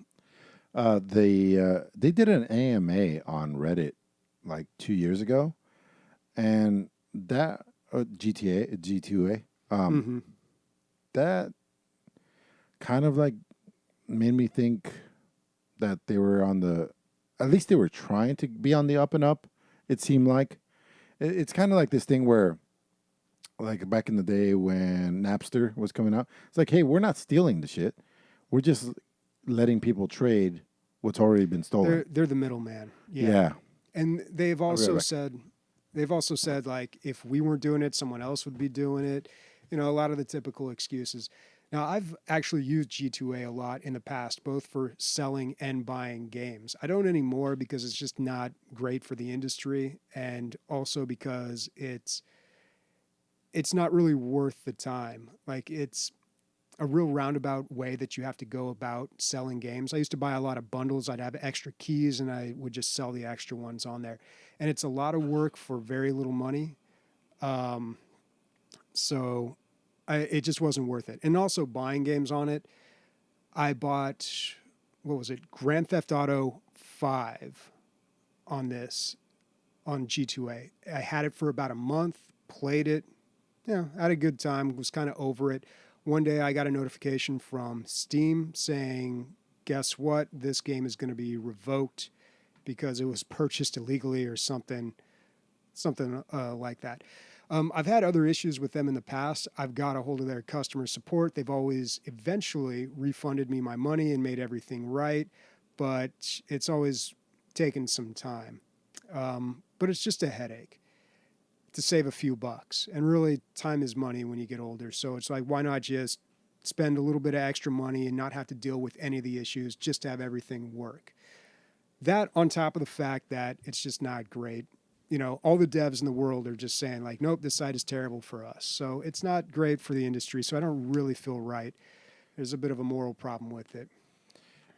They did an AMA on Reddit like 2 years ago, and that G2A, that kind of like made me think that they were at least they were trying to be on the up and up. It seemed like it's kind of like this thing where, like back in the day when Napster was coming out, it's like, hey, we're not stealing the shit. We're just letting people trade what's already been stolen. They're the middleman. Yeah. And they've also said like if we weren't doing it, someone else would be doing it. You know, a lot of the typical excuses. Now, I've actually used G2A a lot in the past, both for selling and buying games. I don't anymore because it's just not great for the industry, and also because it's not really worth the time. Like, it's a real roundabout way that you have to go about selling games. I used to buy a lot of bundles. I'd have extra keys and I would just sell the extra ones on there. And it's a lot of work for very little money. So it just wasn't worth it. And also buying games on it. I bought, Grand Theft Auto 5 on G2A. I had it for about a month, played it, had a good time, was kind of over it. One day I got a notification from Steam saying, guess what? This game is going to be revoked because it was purchased illegally or something like that. I've had other issues with them in the past. I've got a hold of their customer support. They've always eventually refunded me my money and made everything right, but it's always taken some time. But it's just a headache to save a few bucks. And really, time is money when you get older. So it's like, why not just spend a little bit of extra money and not have to deal with any of the issues, just to have everything work? That on top of the fact that it's just not great. You know, all the devs in the world are just saying like, nope, this site is terrible for us. So it's not great for the industry. So I don't really feel right. There's a bit of a moral problem with it.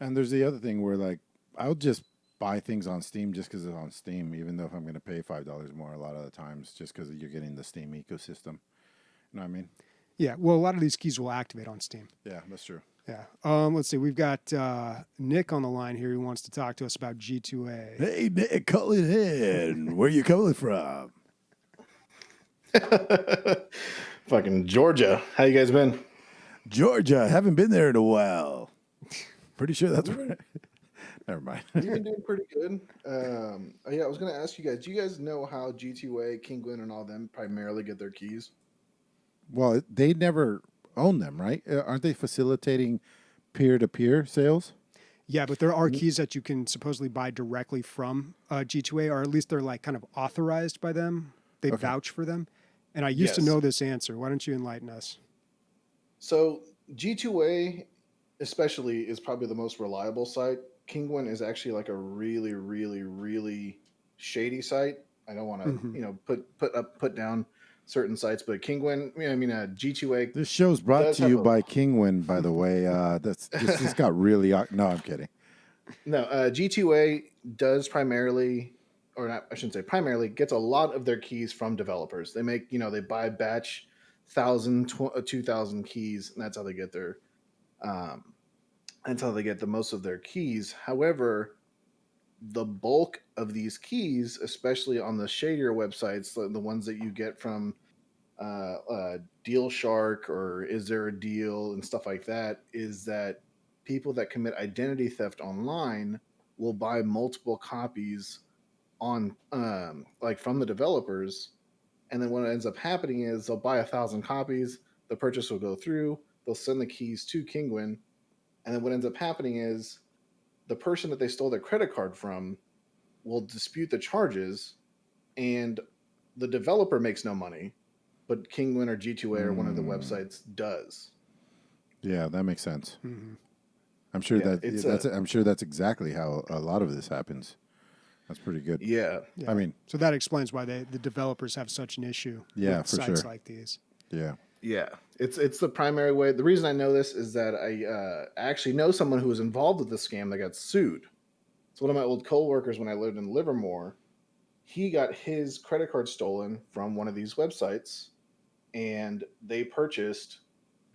And there's the other thing where like, I'll just buy things on Steam just because it's on Steam, even though if I'm going to pay $5 more a lot of the times, just because you're getting the Steam ecosystem. You know what I mean? Yeah. Well, a lot of these keys will activate on Steam. Yeah, that's true. Yeah. Let's see. We've got Nick on the line here who wants to talk to us about G2A. Hey, Nick, call it in. Where you calling from? Fucking Georgia. How you guys been? Georgia. Haven't been there in a while. Pretty sure that's right. Never mind. You've been doing pretty good. Yeah, I was going to ask you guys, do you guys know how G2A, Kinguin, and all them primarily get their keys? Well, they never own them, right? Aren't they facilitating peer-to-peer sales? Yeah, but there are keys that you can supposedly buy directly from G2A, or at least they're like kind of authorized by them. They vouch for them. And I used to know this answer. Why don't you enlighten us? So G2A especially is probably the most reliable site. Kinguin is actually like a really, really, really shady site. I don't want to, put down certain sites, but Kinguin, G2A. This show's brought to you by Kinguin, by the way. This got really. No, I'm kidding. No, G2A does primarily, or not, I shouldn't say primarily, gets a lot of their keys from developers. They make, they buy batch 1,000, 2,000 keys, and that's how they get their, that's how they get the most of their keys. However, the bulk of these keys, especially on the shadier websites, the ones that you get from Deal Shark or Is There a Deal and stuff like that, is that people that commit identity theft online will buy multiple copies on from the developers, and then what ends up happening is they'll buy 1,000 copies, the purchase will go through, they'll send the keys to Kinguin, and then what ends up happening is the person that they stole their credit card from will dispute the charges, and the developer makes no money, but Kinguin or G2A or one of the websites does. Yeah, that makes sense. Mm-hmm. I'm sure I'm sure that's exactly how a lot of this happens. That's pretty good. Yeah. I mean, so that explains why the developers have such an issue with sites like these. Yeah. Yeah, it's the primary way. The reason I know this is that I actually know someone who was involved with this scam that got sued. So one of my old coworkers when I lived in Livermore, he got his credit card stolen from one of these websites, and they purchased,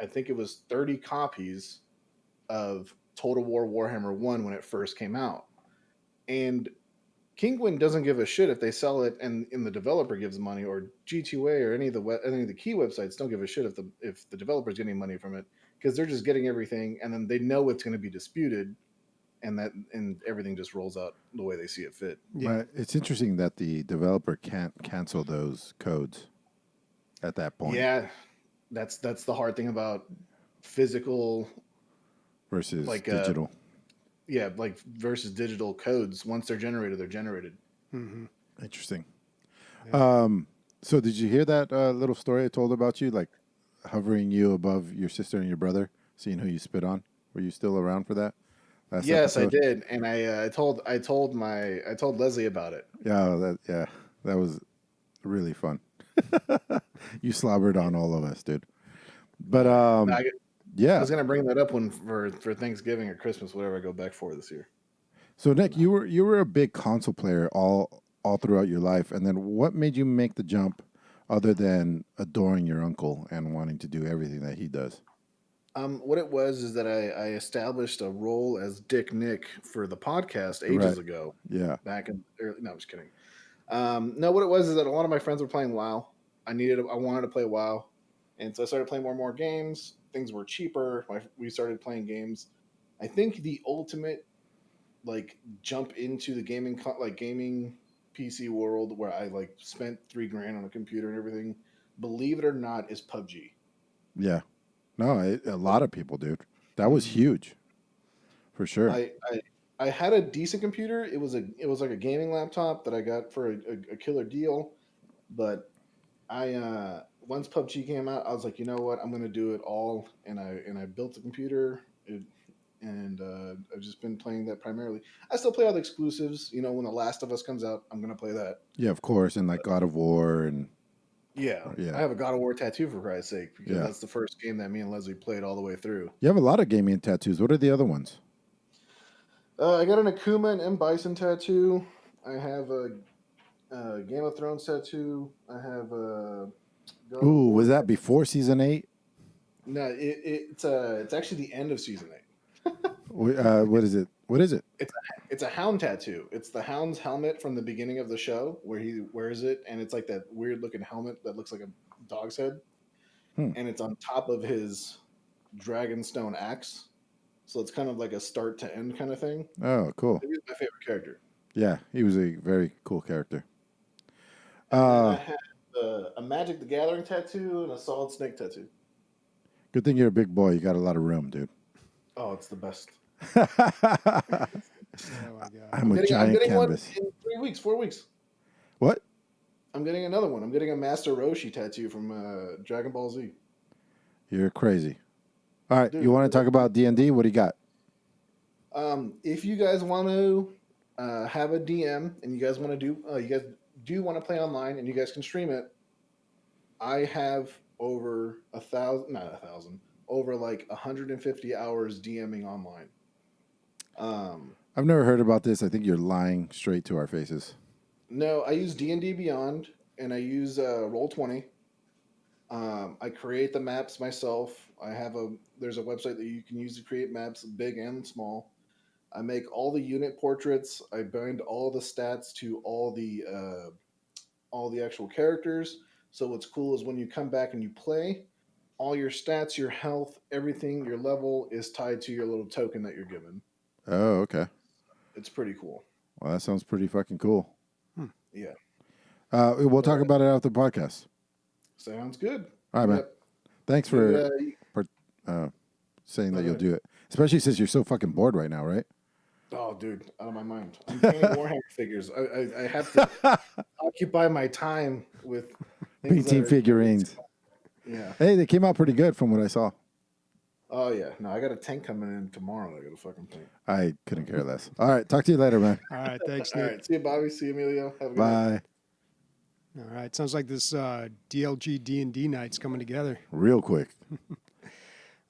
I think it was 30 copies of Total War Warhammer 1 when it first came out. And Kinguin doesn't give a shit if they sell it and the developer gives money, or G2A or any of the key websites don't give a shit if the developer's getting money from it, because they're just getting everything, and then they know it's going to be disputed, and everything just rolls out the way they see it fit. Yeah. But it's interesting that the developer can't cancel those codes at that point. Yeah, that's the hard thing about physical Versus like, digital. like versus digital codes. Once they're generated, they're generated. Mm-hmm. Interesting. So did you hear that little story I told about you, like hovering you above your sister and your brother, seeing who you spit on? Were you still around for that? Last Yes, episode? I did, and I told Leslie about it. Yeah, that was really fun. You slobbered on all of us, dude. But I yeah. was gonna bring that up for Thanksgiving or Christmas, whatever I go back for this year. So Nick, you were a big console player all throughout your life, and then what made you make the jump, other than adoring your uncle and wanting to do everything that he does? What it was is that I established a role as Dick Nick for the podcast ages ago. Yeah. Back in early, no, I'm just kidding. No, what it was is that a lot of my friends were playing WoW. I wanted to play WoW, and so I started playing more and more games. Things were cheaper. We started playing games. I think the ultimate like jump into the gaming PC world where I like spent $3,000 on a computer and everything, believe it or not, is PUBG. Yeah. No, a lot of people, dude. That was huge, for sure. I had a decent computer. It was like a gaming laptop that I got for a killer deal. But once PUBG came out, I was like, you know what, I'm gonna do it all, and I built the computer, and I've just been playing that primarily. I still play all the exclusives. You know, when The Last of Us comes out, I'm gonna play that. Yeah, of course, and like God of War and. Yeah. I have a God of War tattoo, for Christ's sake, because that's the first game that me and Leslie played all the way through. You have a lot of gaming tattoos. What are the other ones? I got an Akuma and M. Bison tattoo. I have a Game of Thrones tattoo. I have a... Ooh, was that before Season 8? No, it's actually the end of Season 8. What is it? What is it? It's a hound tattoo. It's the hound's helmet from the beginning of the show where he wears it, and it's like that weird looking helmet that looks like a dog's head, and it's on top of his Dragonstone axe. So it's kind of like a start to end kind of thing. Oh, cool. He's my favorite character. Yeah, he was a very cool character. I have a Magic the Gathering tattoo and a Solid Snake tattoo. Good thing you're a big boy. You got a lot of room, dude. Oh, it's the best. Oh my God. I'm a giant getting canvas. one in 4 weeks. What? I'm getting another one. I'm getting a Master Roshi tattoo from Dragon Ball Z. You're crazy. All right, Dude, you want to talk about D&D? What do you got? If you guys want to have a DM and you guys want to play online and you guys can stream it, I have over over like 150 hours DMing online. I've never heard about this. I think you're lying straight to our faces. No, I use D&D Beyond and I use Roll20. I create the maps myself. There's a website that you can use to create maps, big and small. I make all the unit portraits. I bind all the stats to all the actual characters. So what's cool is when you come back and you play, all your stats, your health, everything, your level is tied to your little token that you're given. Oh, okay. It's pretty cool. Well, that sounds pretty fucking cool. Yeah. We'll talk about it after the podcast. Sounds good. All right, man. Yep. Thanks for saying that you'll do it. Especially since you're so fucking bored right now, right? Oh, dude, out of my mind. I'm painting Warhammer figures. I have to occupy my time with Painting figurines. Yeah. Hey, they came out pretty good from what I saw. Oh, yeah. No, I got a tank coming in tomorrow. I got to fucking paint. I couldn't care less. All right, talk to you later, man. All right, thanks, All Nick. right. See you, Bobby. See you, Emilio. Have a good night. Bye. All right, sounds like this DLG D&D night's coming together. Real quick.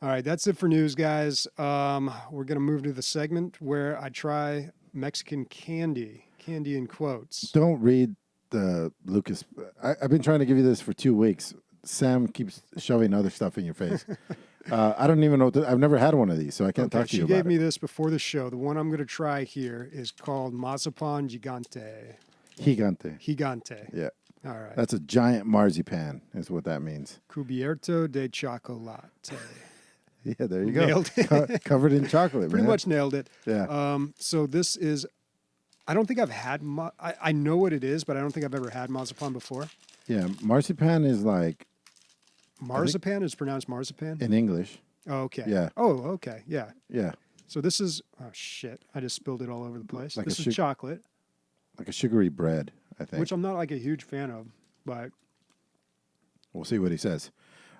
All right, that's it for news, guys. We're going to move to the segment where I try Mexican candy in quotes. Don't read the Lucas. I've been trying to give you this for 2 weeks. Sam keeps shoving other stuff in your face. I don't even know. I've never had one of these, so I can't talk to She you about gave me it. this before the show. The one I'm going to try here is called Mazapan Gigante. Gigante. Yeah. All right. That's a giant marzipan, is what that means. Cubierto de chocolate. Yeah, there you go. Nailed it. Covered in chocolate, Pretty man. much nailed it. Yeah. So this is, I don't think I've had, I know what it is, but I don't think I've ever had marzipan before. Yeah, marzipan is like Marzipan is pronounced marzipan? in English. Oh, okay. Yeah. Oh, okay. Yeah. Yeah, So this is, oh shit, I just spilled it all over the place. Like This a is chocolate, like a sugary bread, I think. which I'm not like a huge fan of, but We'll see what he says.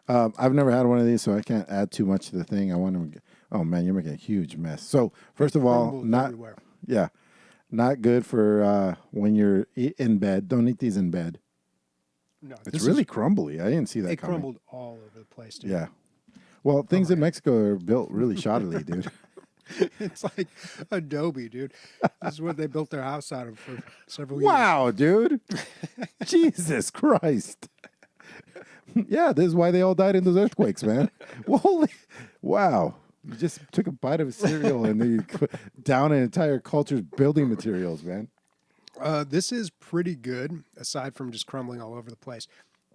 I've never had one of these, so I can't add too much to the thing. I want to. Oh man, you're making a huge mess. So first of all, crumbles not everywhere. yeah, not good for when you're in bed. Don't eat these in bed. No, It's this really is, crumbly. I didn't see that it coming. crumbled all over the place, dude. Yeah. Well, things in Mexico are built really shoddily, dude. It's like Adobe, dude. This is what they built their house out of for several years. Wow, dude. Jesus Christ. Yeah, this is why they all died in those earthquakes, man. Well, holy, wow. You just took a bite of a cereal and then you put down an entire culture's building materials, man. This is pretty good, aside from just crumbling all over the place.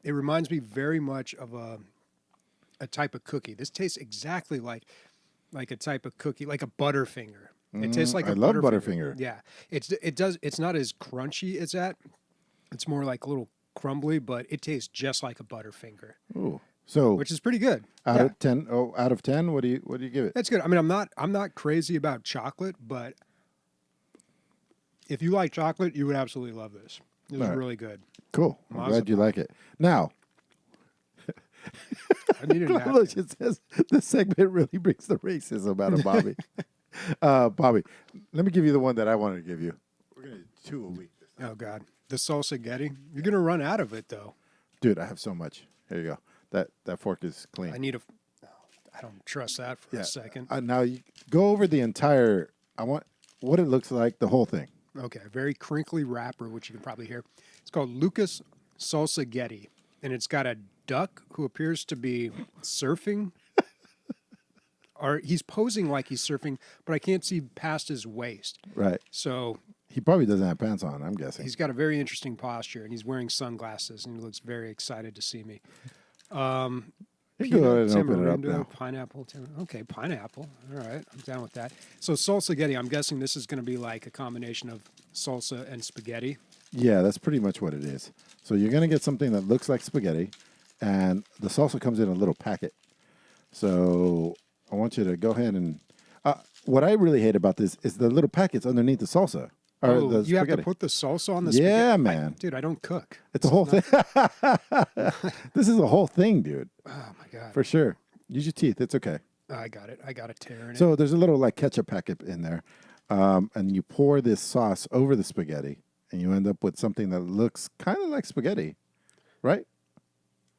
It reminds me very much of a type of cookie. This tastes exactly like a type of cookie, like a Butterfinger. It tastes like I a love Butterfinger. Butterfinger. Yeah, it's not as crunchy as that. It's more like a little crumbly, but it tastes just like a Butterfinger, Ooh. So which is pretty good. out Yeah. of 10, out of 10, what do you give it? That's good. I mean, I'm not crazy about chocolate, but if you like chocolate, you would absolutely love this. This is All right. really good. Cool. I'm glad you like it. Now, I needed a napkin. look, it says this segment really brings the racism out of Bobby. Bobby, let me give you the one that I wanted to give you. We're going to do 2 a week. Oh God, the salsa Getty. You're gonna run out of it though. Dude, I have so much. Here you go. That fork is clean. I need a. Oh, I don't trust that for a second. Now you go over the entire. I want what it looks like, the whole thing. Okay, very crinkly wrapper, which you can probably hear. It's called Lucas Salsa Getty, and it's got a duck who appears to be surfing. Or he's posing like he's surfing, but I can't see past his waist. Right. So He probably doesn't have pants on, I'm guessing. he's got a very interesting posture, and he's wearing sunglasses, and he looks very excited to see me. You can go ahead and open it up Tamarindo, now. pineapple. Okay, pineapple. All right, I'm down with that. So salsa Getty, I'm guessing this is going to be like a combination of salsa and spaghetti. Yeah, that's pretty much what it is. So you're going to get something that looks like spaghetti, and the salsa comes in a little packet. So I want you to go ahead and... what I really hate about this is the little packets underneath the salsa. Or Oh, the you have to spaghetti. put the salsa on the Yeah, spaghetti? man. Dude, I don't cook. It's a whole thing. This is a whole thing, dude. Oh, my God. For sure. Use your teeth. It's okay. I got it. I got a tear in it. So there's a little like ketchup packet in there. And you pour this sauce over the spaghetti, and you end up with something that looks kind of like spaghetti, right?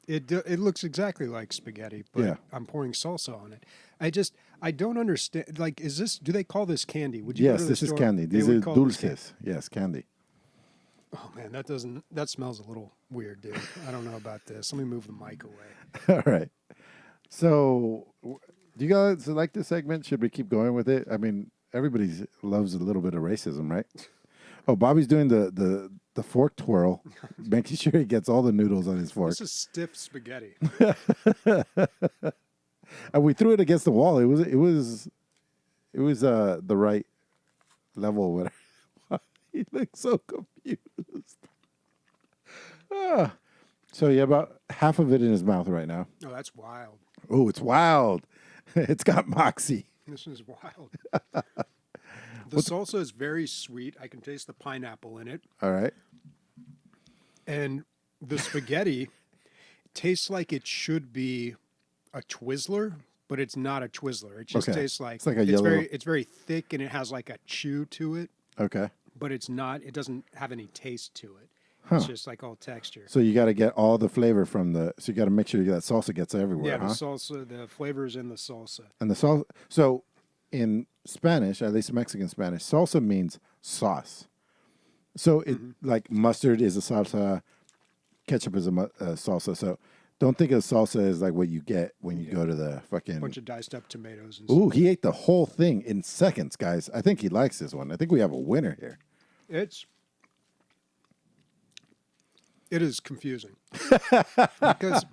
It looks exactly like spaghetti, but Yeah. I'm pouring salsa on it. I don't understand. Like, do they call this candy? Would you go Yes, to the this is store? candy. They These would are call this candy. dulces. Yes, candy. Oh man, that smells a little weird, dude. I don't know about this. Let me move the mic away. All right. So, do you guys like this segment? Should we keep going with it? I mean, everybody loves a little bit of racism, right? Oh, Bobby's doing the fork twirl, making sure he gets all the noodles on his fork. This is stiff spaghetti. And we threw it against the wall. It was the right level. Whatever. He looks so confused. So yeah, about half of it in his mouth right now. Oh, that's wild. Oh, it's wild. It's got moxie. This is wild. The salsa is very sweet. I can taste the pineapple in it. All right. And the spaghetti tastes like it should be a Twizzler, but it's not a Twizzler. It just Okay. tastes like It's like a yellow- it's very thick and it has like a chew to it, Okay. but it doesn't have any taste to it. Huh. It's just like all texture. So you got to get all the flavor from the. So you got to make sure that salsa gets everywhere, Yeah, the huh? salsa, the flavors in the salsa. And the salsa. So in Spanish, at least Mexican Spanish, salsa means sauce. So it like mustard is a salsa, ketchup is a salsa. So Don't think of salsa as like what you get when you go to the fucking. Bunch of diced up tomatoes. And Ooh, he ate the whole thing in seconds, guys. I think he likes this one. I think we have a winner here. It is confusing because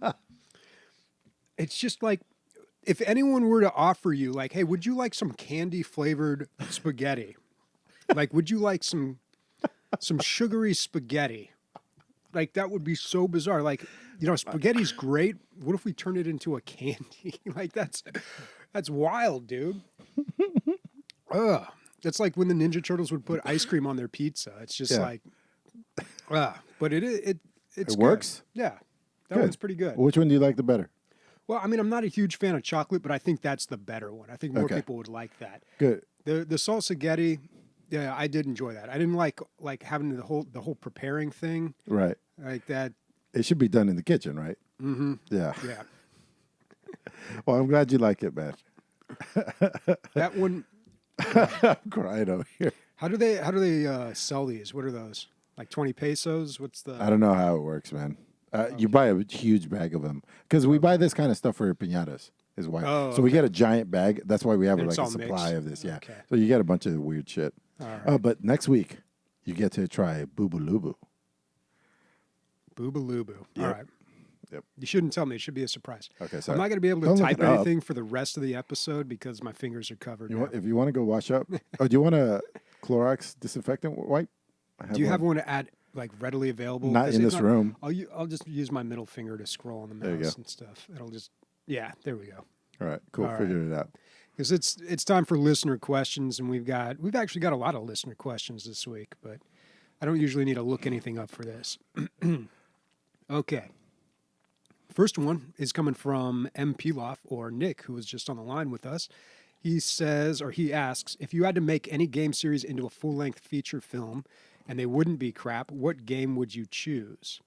it's just like if anyone were to offer you like, hey, would you like some candy flavored spaghetti? Like, would you like some sugary spaghetti? Like, that would be so bizarre. Like, spaghetti's great. What if we turn it into a candy? Like, that's wild, dude. Ugh. That's like when the Ninja Turtles would put ice cream on their pizza. It's just like, but it works. Yeah, that Good. one's pretty good. Which one do you like the better? Well, I mean, I'm not a huge fan of chocolate, but I think that's the better one. I think more Okay. people would like that. Good. The salsa-getti, yeah, I did enjoy that. I didn't like having the whole preparing thing Right. like that. It should be done in the kitchen, right? Mm-hmm. Yeah. Yeah, Well, I'm glad you like it, man. that one. I'm crying over here. How do they sell these? What are those? Like 20 pesos? What's the? I don't know how it works, man. You buy a huge bag of them because we buy this kind of stuff for piñatas. Is why. Oh, So we get a giant bag. That's why we have And like it's a all supply mixed. of this. Yeah. Okay. So you get a bunch of weird shit. All right. But next week you get to try Boobaloo. Boobaloo. Yep. All right. Yep. You shouldn't tell me. It should be a surprise. Okay, sorry. I'm not going to be able to Don't look type it up. anything for the rest of the episode because my fingers are covered. now. If you want to go wash up, oh, do you want a Clorox disinfectant wipe? Do you have one at like readily available? Not 'Cause in it's this room. I'll just use my middle finger to scroll on the There you mouse go. and stuff. It'll just there we go. All right, cool. All right. Figured it out. Because it's time for listener questions, and we've actually got a lot of listener questions this week, but I don't usually need to look anything up for this. Okay. First one is coming from M. Piloff, or Nick, who was just on the line with us. He says, or he asks, if you had to make any game series into a full-length feature film and they wouldn't be crap, what game would you choose?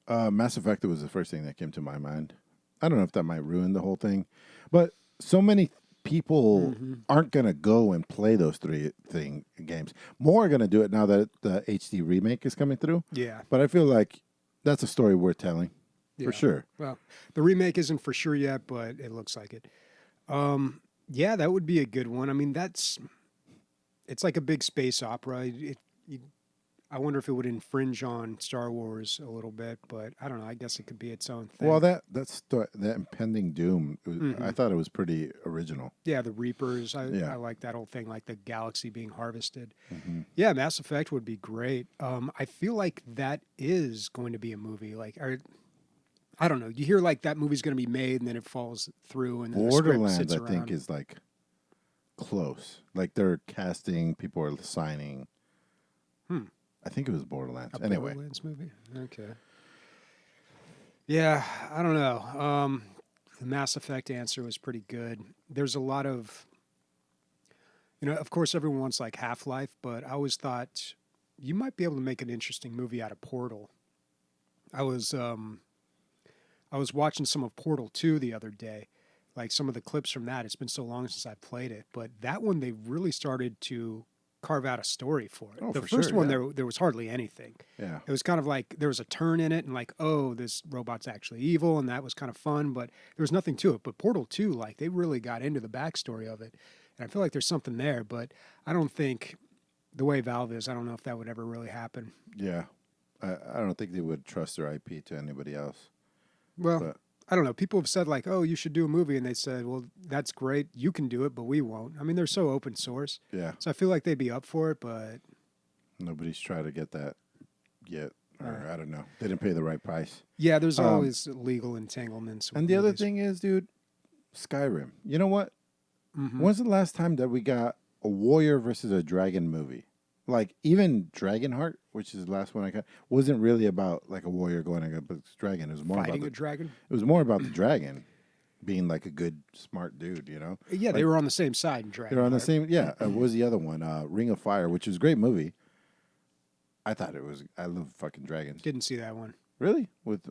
Mass Effect was the first thing that came to my mind. I don't know if that might ruin the whole thing, but so many people aren't going to go and play those games. More are going to do it now that the HD remake is coming through. Yeah. But I feel like that's a story worth telling. Yeah. For sure. Well, the remake isn't for sure yet, but it looks like it. Yeah, that would be a good one. I mean, it's like a big space opera. I wonder if it would infringe on Star Wars a little bit, but I don't know. I guess it could be its own thing. Well, that impending doom, I thought it was pretty original. Yeah, the Reapers. I like that whole thing, like the galaxy being harvested. Mm-hmm. Yeah, Mass Effect would be great. I feel like that is going to be a movie. I don't know. You hear like that movie's going to be made, and then it falls through, and then the script Borderlands, sits I around. think, is like close. Like they're casting, people are signing. I think it was Borderlands. A Anyway, Borderlands movie? Okay. Yeah, I don't know. The Mass Effect answer was pretty good. There's a lot of, of course everyone wants like Half-Life, but I always thought you might be able to make an interesting movie out of Portal. I was watching some of Portal 2 the other day, like some of the clips from that. It's been so long since I played it, but that one they really started to carve out a story for it. Oh, the for first sure, one yeah. there was hardly anything. yeah. It was kind of like there was a turn in it and like, oh, this robot's actually evil, and that was kind of fun, but there was nothing to it. But Portal 2, like they really got into the backstory of it. And I feel like there's something there, but I don't think the way Valve is, I don't know if that would ever really happen. Yeah. I don't think they would trust their IP to anybody else. Well, But- I don't know. People have said like, oh, you should do a movie. And they said, well, that's great. You can do it, but we won't. I mean, they're so open source. Yeah. So I feel like they'd be up for it, but Nobody's tried to get that yet. Or I don't know. They didn't pay the right price. yeah, there's always legal entanglements. with And the other movies. thing is, dude, Skyrim. You know what? Mm-hmm. When's the last time that we got a warrior versus a dragon movie? Like, even Dragonheart, which is the last one I got, wasn't really about like a warrior going against a dragon. It was more Fighting about a dragon? it was more about the dragon being like a good, smart dude, you know? Yeah, they were on the same side in Dragon. They're on the same, yeah. What was the other one? Ring of Fire, which was a great movie. I love fucking dragons. Didn't see that one. Really? With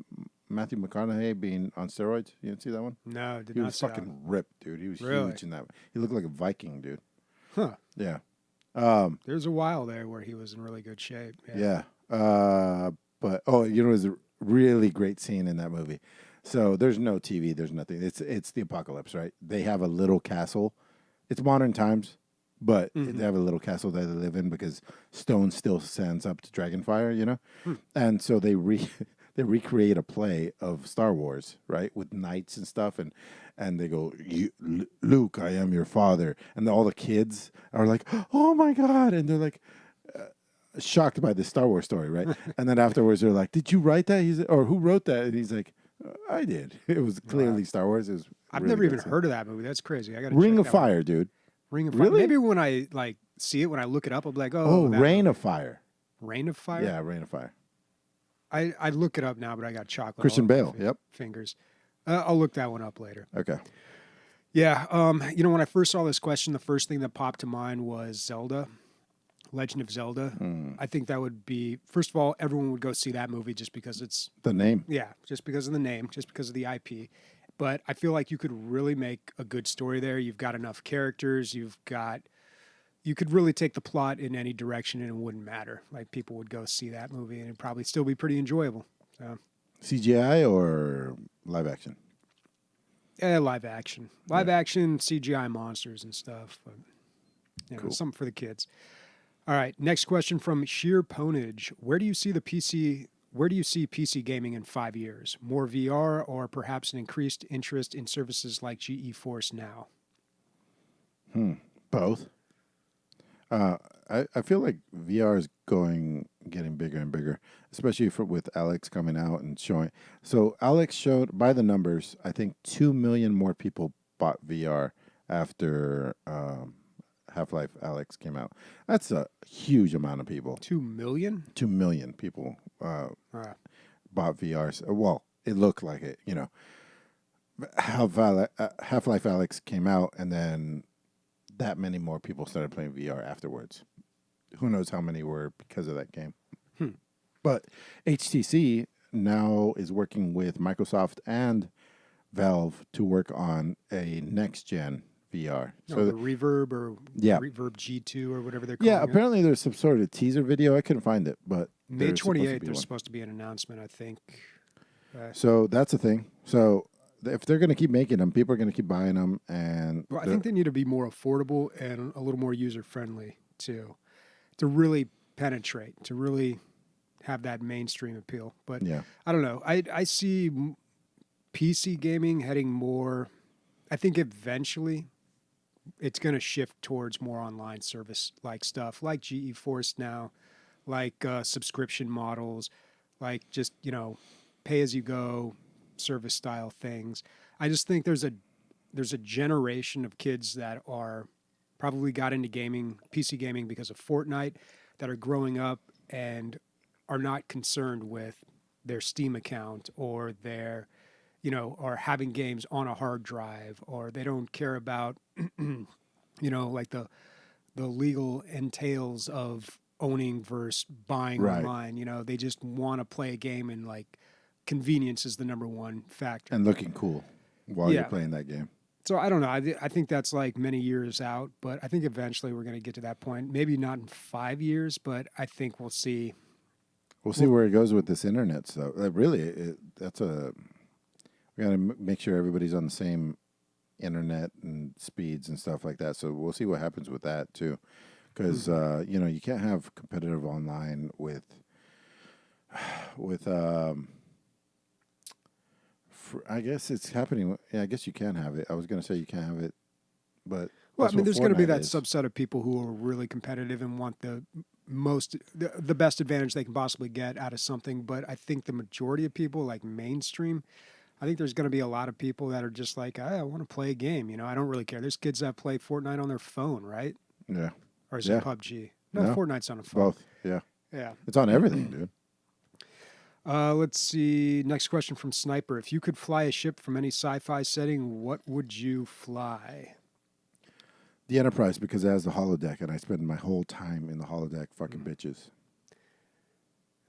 Matthew McConaughey being on steroids? You didn't see that one? No, did He not was see that fucking one. ripped, dude. He was Really? huge in that. He looked like a Viking, dude. Huh. Yeah. There's a while there where he was in really good shape. Yeah. But, you know, his really great scene in that movie. So there's no TV, there's nothing. It's the apocalypse, right? They have a little castle. It's modern times, but they have a little castle that they live in because stone still stands up to Dragonfire, you know? And so they recreate a play of Star Wars, right? With knights and stuff, and they go, Luke, I am your father. And all the kids are like, oh my God. And they're like shocked by this Star Wars story, right? And then afterwards they're like, did you write that? Or who wrote that? And he's like, I did. It was clearly Star Wars. It was I've really never even good heard of that movie. That's crazy. I got Ring of Fire, dude. Ring of Fire. Really? Maybe when I like see it, when I look it up, I'll be like, Oh, that Rain of Fire. Rain of Fire? Yeah, Rain of Fire. I look it up now, but I got chocolate. Christian all over Bale, my fingers. I'll look that one up later. Okay. Yeah. When I first saw this question, the first thing that popped to mind was Zelda, Legend of Zelda. I think that would be, first of all, everyone would go see that movie just because it's The name. Yeah, just because of the name, just because of the IP. But I feel like you could really make a good story there. You've got enough characters. You could really take the plot in any direction and it wouldn't matter. Like people would go see that movie and it'd probably still be pretty enjoyable. So, CGI or live action? live action. Live action, CGI monsters and stuff. But, something for the kids. All right, next question from Sheer Ponage. Where do you see PC gaming in 5 years? More VR or perhaps an increased interest in services like GeForce Now? Both. I feel like VR is getting bigger and bigger, especially with Alex coming out and showing. So Alex showed, by the numbers, I think 2 million more people bought VR after Half-Life Alex came out. That's a huge amount of people. 2 million? 2 million people bought VRs. Well, it looked like it, you know. Half-Life Alex came out, and then that many more people started playing VR afterwards. Who knows how many were because of that game. But HTC now is working with Microsoft and Valve to work on a next-gen VR. So the Reverb or Reverb G2 or whatever they're calling it. Apparently there's some sort of teaser video. I couldn't find it, but May 28th, there's supposed to be an announcement, I think. So that's the thing. So if they're going to keep making them, people are going to keep buying them. And I think they need to be more affordable and a little more user-friendly, too, to really penetrate, to really have that mainstream appeal. But I don't know. I see PC gaming heading more, I think eventually it's going to shift towards more online service like stuff, like GeForce Now, like subscription models, like just, pay-as-you-go service style things. I just think there's a generation of kids that are probably got into gaming, PC gaming because of Fortnite, that are growing up and are not concerned with their Steam account or their, or having games on a hard drive, or they don't care about, like the legal entails of owning versus buying online. They just want to play a game and like convenience is the number one factor. And looking cool while you're playing that game. So I don't know. I think that's like many years out, but I think eventually we're going to get to that point. Maybe not in 5 years, but I think we'll see. We'll see where it goes with this internet stuff. Really, we got to make sure everybody's on the same internet and speeds and stuff like that. So we'll see what happens with that too, because you can't have competitive online with I guess it's happening. Yeah, I guess you can have it. I was going to say you can't have it, but there's going to be that subset of people who are really competitive and want the best advantage they can possibly get out of something. But I think the majority of people, like mainstream, I think there's going to be a lot of people that are just like, I want to play a game. I don't really care. There's kids that play Fortnite on their phone, right? Yeah. Or is it PUBG? No, Fortnite's on a phone. Both. Yeah. Yeah. It's on everything, dude. Let's see. Next question from Sniper. If you could fly a ship from any sci-fi setting, what would you fly? The Enterprise, because it has the holodeck, and I spend my whole time in the holodeck fucking bitches.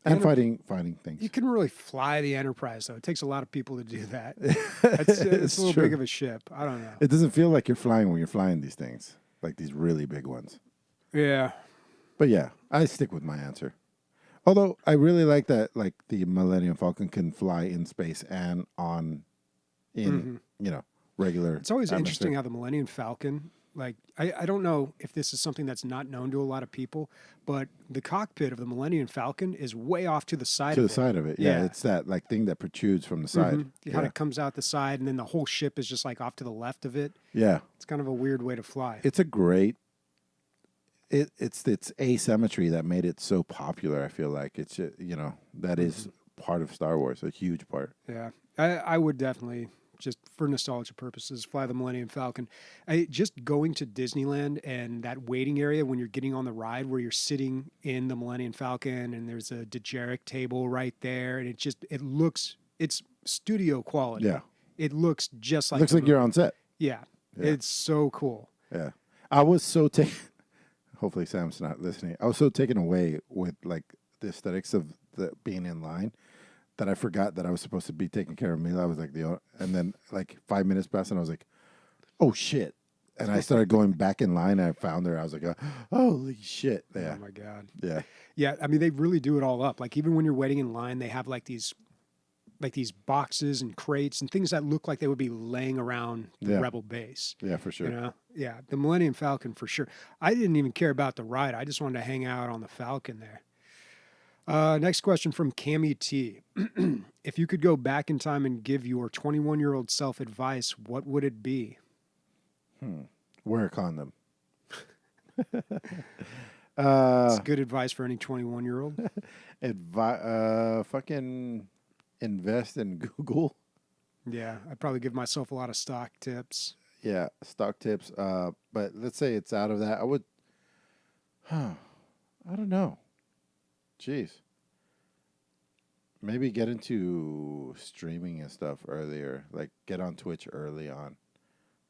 And fighting things. You can really fly the Enterprise, though. It takes a lot of people to do that. It's a little big of a ship. I don't know. It doesn't feel like you're flying when you're flying these things, like these really big ones. Yeah. But yeah, I stick with my answer. Although I really like that, like the Millennium Falcon can fly in space and on in regular. It's always atmosphere. interesting how the Millennium Falcon, like, I don't know if this is something that's not known to a lot of people, but the cockpit of the Millennium Falcon is way off to the side to of the it. side of it. Yeah, it's that like thing that protrudes from the side. It kind of comes out the side, and then the whole ship is just like off to the left of it. Yeah, It's kind of a weird way to fly. it's a great. It's asymmetry that made it so popular. I feel like it's that is part of Star Wars, a huge part. Yeah, I would definitely, just for nostalgia purposes, fly the Millennium Falcon. Just going to Disneyland and that waiting area when you're getting on the ride where you're sitting in the Millennium Falcon and there's a Dejeric table right there, and it's studio quality. Yeah, It looks just like looks like you're on set. Yeah, it's so cool. Yeah, I was so taken. Hopefully Sam's not listening. I was so taken away with like the aesthetics of the being in line that I forgot that I was supposed to be taking care of Mila. I was like and then like 5 minutes passed and I was like, oh shit. And I started going back in line and I found her. I was like, holy shit. Yeah. Oh my God. Yeah. Yeah. I mean, they really do it all up. Like even when you're waiting in line, they have like these boxes and crates and things that look like they would be laying around the Rebel base. Yeah, for sure. You know? Yeah. The Millennium Falcon for sure. I didn't even care about the ride. I just wanted to hang out on the Falcon there. Next question from Cammy T. If you could go back in time and give your 21-year-old self advice, what would it be? Wear a condom. It's good advice for any 21-year-old. Fucking invest in Google. Yeah, I'd probably give myself a lot of stock tips. Yeah, stock tips. But let's say it's out of that. I would. I don't know. Jeez. Maybe get into streaming and stuff earlier. Like get on Twitch early on.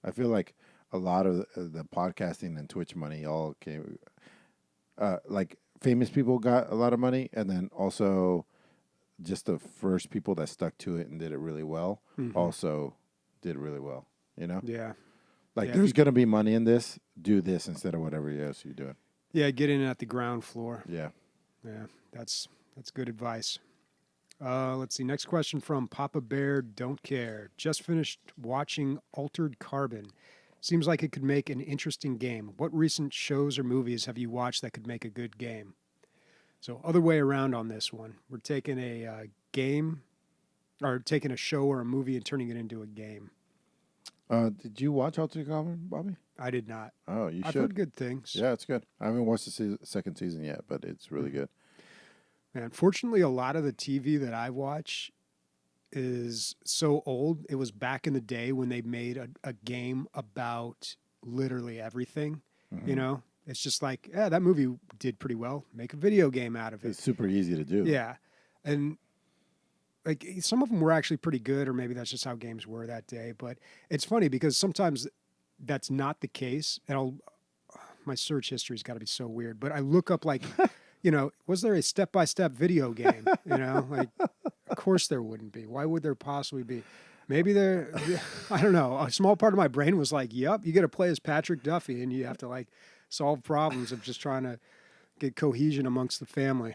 I feel like a lot of the podcasting and Twitch money all came. Like famous people got a lot of money, and then also just the first people that stuck to it and did it really well also did really well. You know? Yeah. Like there's gonna be money in this. Do this instead of whatever else you're doing. Yeah, get in at the ground floor. Yeah. Yeah, that's good advice. Let's see. Next question from Papa Bear Don't Care. Just finished watching Altered Carbon. Seems like it could make an interesting game. What recent shows or movies have you watched that could make a good game? So other way around on this one. We're taking a game, or taking a show or a movie and turning it into a game. Did you watch Altered Carbon, Bobby? I did not. Oh, you I've should. heard good things. Yeah, it's good. I haven't watched the second season yet, but it's really good. Man, fortunately, a lot of the TV that I watch is so old. It was back in the day when they made a game about literally everything. You know, it's just like, yeah, that movie did pretty well. Make a video game out of it. It's super easy to do. Yeah. And like some of them were actually pretty good, or maybe that's just how games were that day. But it's funny because sometimes that's not the case. And my search history's got to be so weird, but I look up like, was there a step-by-step video game? Like, of course there wouldn't be. Why would there possibly be? Maybe I don't know. A small part of my brain was like, yep, you got to play as Patrick Duffy and you have to like solve problems of just trying to get cohesion amongst the family.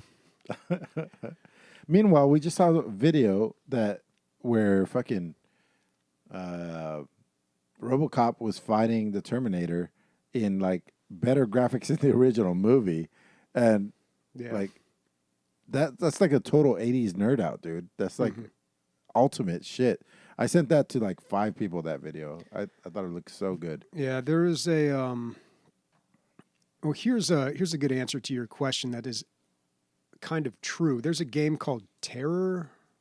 Meanwhile, we just saw a video where fucking RoboCop was fighting the Terminator in like better graphics than the original movie, and like that's like a total 80s nerd out, dude. That's like ultimate shit. I sent that to like 5 people, that video. I thought it looked so good. Yeah, there is a well, here's a good answer to your question that is kind of true. There's a game called Terrordrome.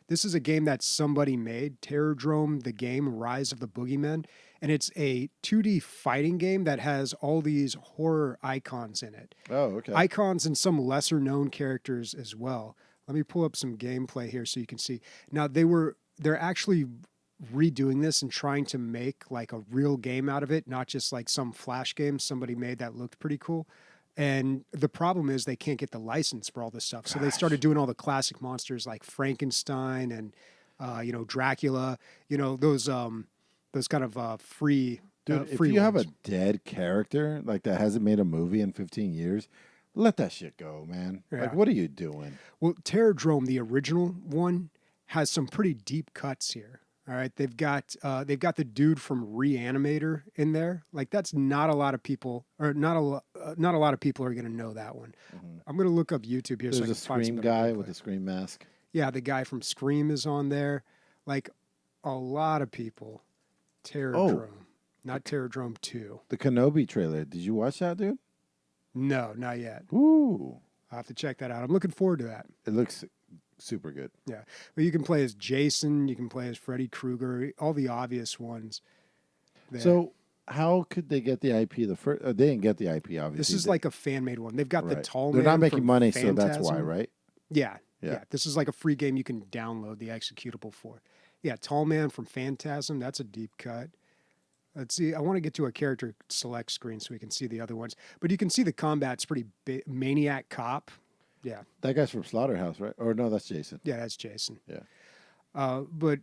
This is a game that somebody made, Terrordrome, the game Rise of the Boogeymen, and it's a 2D fighting game that has all these horror icons in it. Oh, okay. Icons and some lesser known characters as well. Let me pull up some gameplay here so you can see. Now they're actually redoing this and trying to make like a real game out of it, not just like some flash game somebody made that looked pretty cool. And the problem is they can't get the license for all this stuff. So they started doing all the classic monsters like Frankenstein and, Dracula, those kind of free. Dude, free if you have a ones. dead character like that hasn't made a movie in 15 years, Let that shit go, man. Yeah. Like, what are you doing? Well, Terradrome, the original one, has some pretty deep cuts here. All right, they've got the dude from Reanimator in there. Like that's not a lot of people, or not a lot of people are going to know that one. I'm going to look up YouTube here. There's so I a can find some Scream better guy gameplay. with a Scream mask. Yeah, the guy from Scream is on there. Like a lot of people. Terradrome, not Terradrome 2. The Kenobi trailer. Did you watch that, dude? No, not yet. Ooh. I'll have to check that out. I'm looking forward to that. It looks super good. Yeah. But you can play as Jason, you can play as Freddy Krueger, all the obvious ones. there. So how could they get the IP? The first, they didn't get the IP, obviously. This is like a fan-made one. They've got the Right. Tall They're Man not making from money, so that's why, Phantasm. right? Yeah, Yeah. yeah. This is like a free game you can download the executable for. Yeah, Tall Man from Phantasm. That's a deep cut. Let's see. I want to get to a character select screen so we can see the other ones. But you can see the combat's pretty Maniac Cop. Yeah, That guy's from Slaughterhouse, right? Or no, that's Jason. yeah, that's Jason. Yeah. But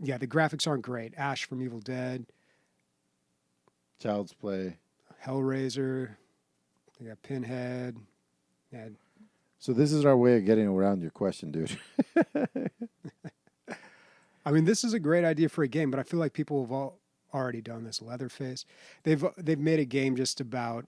yeah, the graphics aren't great. Ash from Evil Dead, Child's Play. Hellraiser. They got Pinhead. Yeah, So this is our way of getting around your question, dude. I mean, this is a great idea for a game, but I feel like people have already done this. Leatherface, they've made a game just about,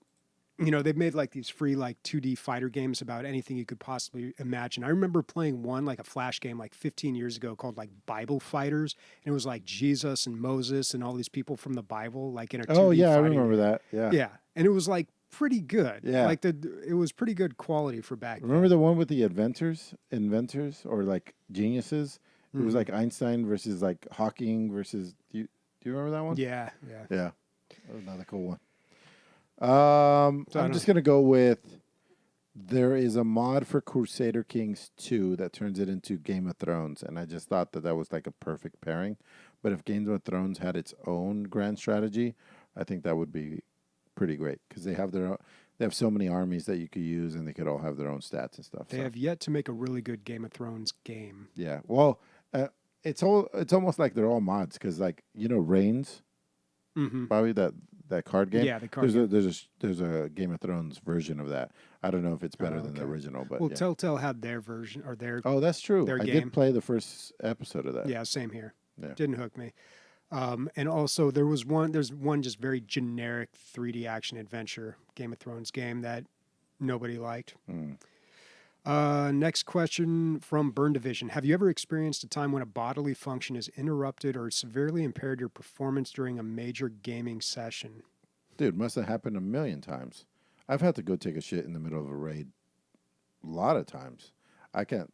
they've made like these free like 2D fighter games about anything you could possibly imagine. I remember playing one like a Flash game like 15 years ago called like Bible Fighters, and it was like Jesus and Moses and all these people from the Bible like in a 2D Oh yeah, I fighting remember game. that. Yeah. Yeah, and it was like pretty good. Yeah. like it was pretty good quality for back then. Remember the one with the inventors, or like geniuses? It Mm-hmm. was like Einstein versus like Hawking versus. Do you remember that one? Yeah. Yeah. That was another cool one. I I'm don't- just gonna go with. There is a mod for Crusader Kings 2 that turns it into Game of Thrones, and I just thought that was like a perfect pairing. But if Game of Thrones had its own grand strategy, I think that would be pretty great because they have so many armies that you could use, and they could all have their own stats and stuff. They so. have yet to make a really good Game of Thrones game. Yeah. Well, it's almost like they're all mods because like Reigns, Mm-hmm. Bobby, that card game. Yeah, the card There's a Game of Thrones version of that. I don't know if it's better than the okay. original, but Well, yeah. Telltale had their version or their. Oh, that's true. their I game. did play the first episode of that. Yeah, same here. Yeah. Didn't hook me. And also there's one just very generic 3D action adventure Game of Thrones game that nobody liked. Next question from Burn Division. Have you ever experienced a time when a bodily function is interrupted or severely impaired your performance during a major gaming session? Dude, must have happened a million times. I've had to go take a shit in the middle of a raid a lot of times. I can't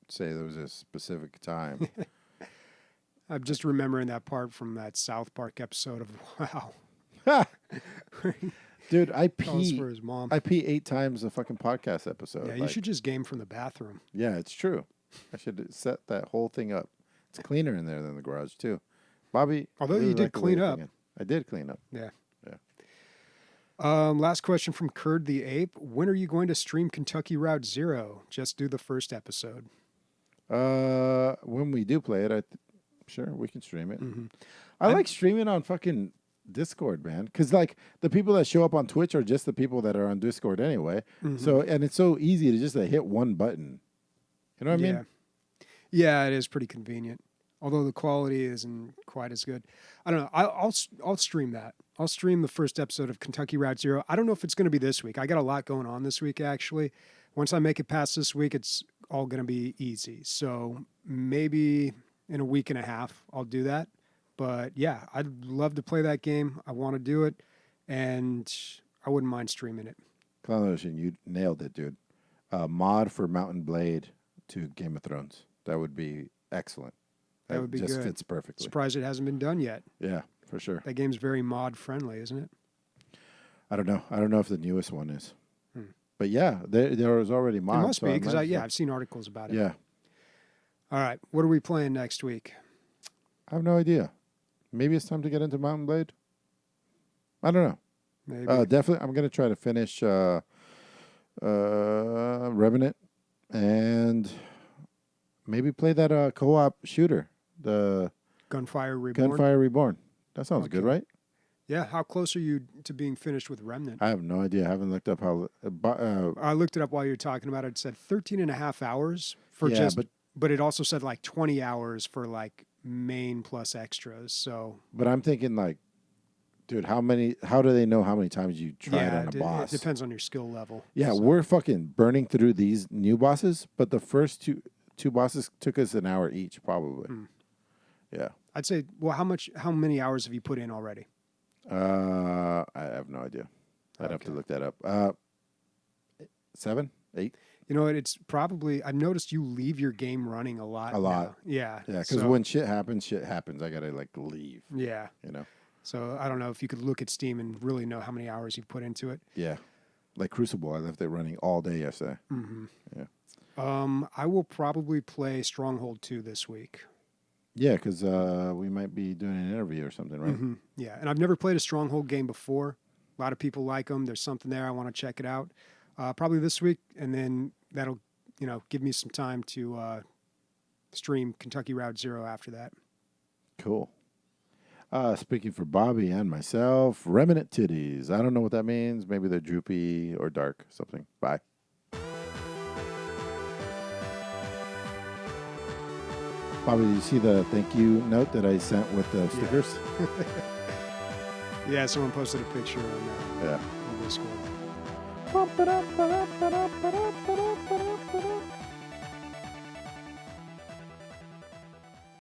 say there was a specific time. I'm just remembering that part from that South Park episode of Wow. Dude, I Calls pee. for his mom. I pee 8 times a fucking podcast episode. Yeah, you should just game from the bathroom. Yeah, it's true. I should set that whole thing up. It's cleaner in there than the garage too. Bobby, Although really you did like the way clean you're up. thinking. I did clean up. Yeah. Yeah. Last question from Curd the Ape. When are you going to stream Kentucky Route Zero? Just do the first episode. When we do play it, sure we can stream it. Mm-hmm. I like streaming on fucking Discord, man, because like the people that show up on Twitch are just the people that are on Discord anyway. Mm-hmm. So and it's so easy to just hit one button. You know what I mean? Yeah, it is pretty convenient. Although the quality isn't quite as good. I don't know. I'll stream that. I'll stream the first episode of Kentucky Route Zero. I don't know if it's going to be this week. I got a lot going on this week, actually. Once I make it past this week, it's all going to be easy. So maybe in a week and a half, I'll do that. But yeah, I'd love to play that game. I want to do it. And I wouldn't mind streaming it. Clown Ocean, you nailed it, dude. Mod for Mountain Blade to Game of Thrones. That would be excellent. That would be just good. fits perfectly. Surprised it hasn't been done yet. Yeah, for sure. That game's very mod friendly, isn't it? I don't know. I don't know if the newest one is. But yeah, there was already mods. It must so be I because imagine- I've seen articles about it. Yeah. All right, what are we playing next week? I have no idea. Maybe it's time to get into Mountain Blade. I don't know. Maybe. Definitely, I'm going to try to finish Remnant and maybe play that co-op shooter, the Gunfire Reborn. Gunfire Reborn. That sounds good, Okay. right? Yeah, how close are you to being finished with Remnant? I have no idea. I haven't looked up how. I looked it up while you were talking about it. It said 13 and a half hours for Yeah, just, but- but it also said like 20 hours for like main plus extras. So But I'm thinking like, dude, how do they know how many times you tried on a it boss? depends on your skill level. Yeah, So, we're fucking burning through these new bosses, but the first two bosses took us an hour each, probably. Yeah. I'd say, well, how many hours have you put in already? I have no idea. I'd have to Okay. look that up. 7, 8. You know what? It's probably, I've noticed you leave your game running a lot. A lot. now. Yeah. Yeah, because so- when shit happens. I gotta like leave. Yeah. You know. So I don't know if you could look at Steam and really know how many hours you've put into it. Yeah. Like Crucible, I left it running all day yesterday. I will probably play Stronghold 2 this week. Yeah, because we might be doing an interview or something, right? Yeah, and I've never played a Stronghold game before. A lot of people like them. There's something there. I want to check it out. Probably this week, and then that'll, give me some time to stream Kentucky Route Zero after that. Cool. Speaking for Bobby and myself, Remnant titties. I don't know what that means. Maybe they're droopy or dark, something. Bye. Bobby, did you see the thank you note that I sent with the stickers? Yeah, someone posted a picture on Yeah. Discord.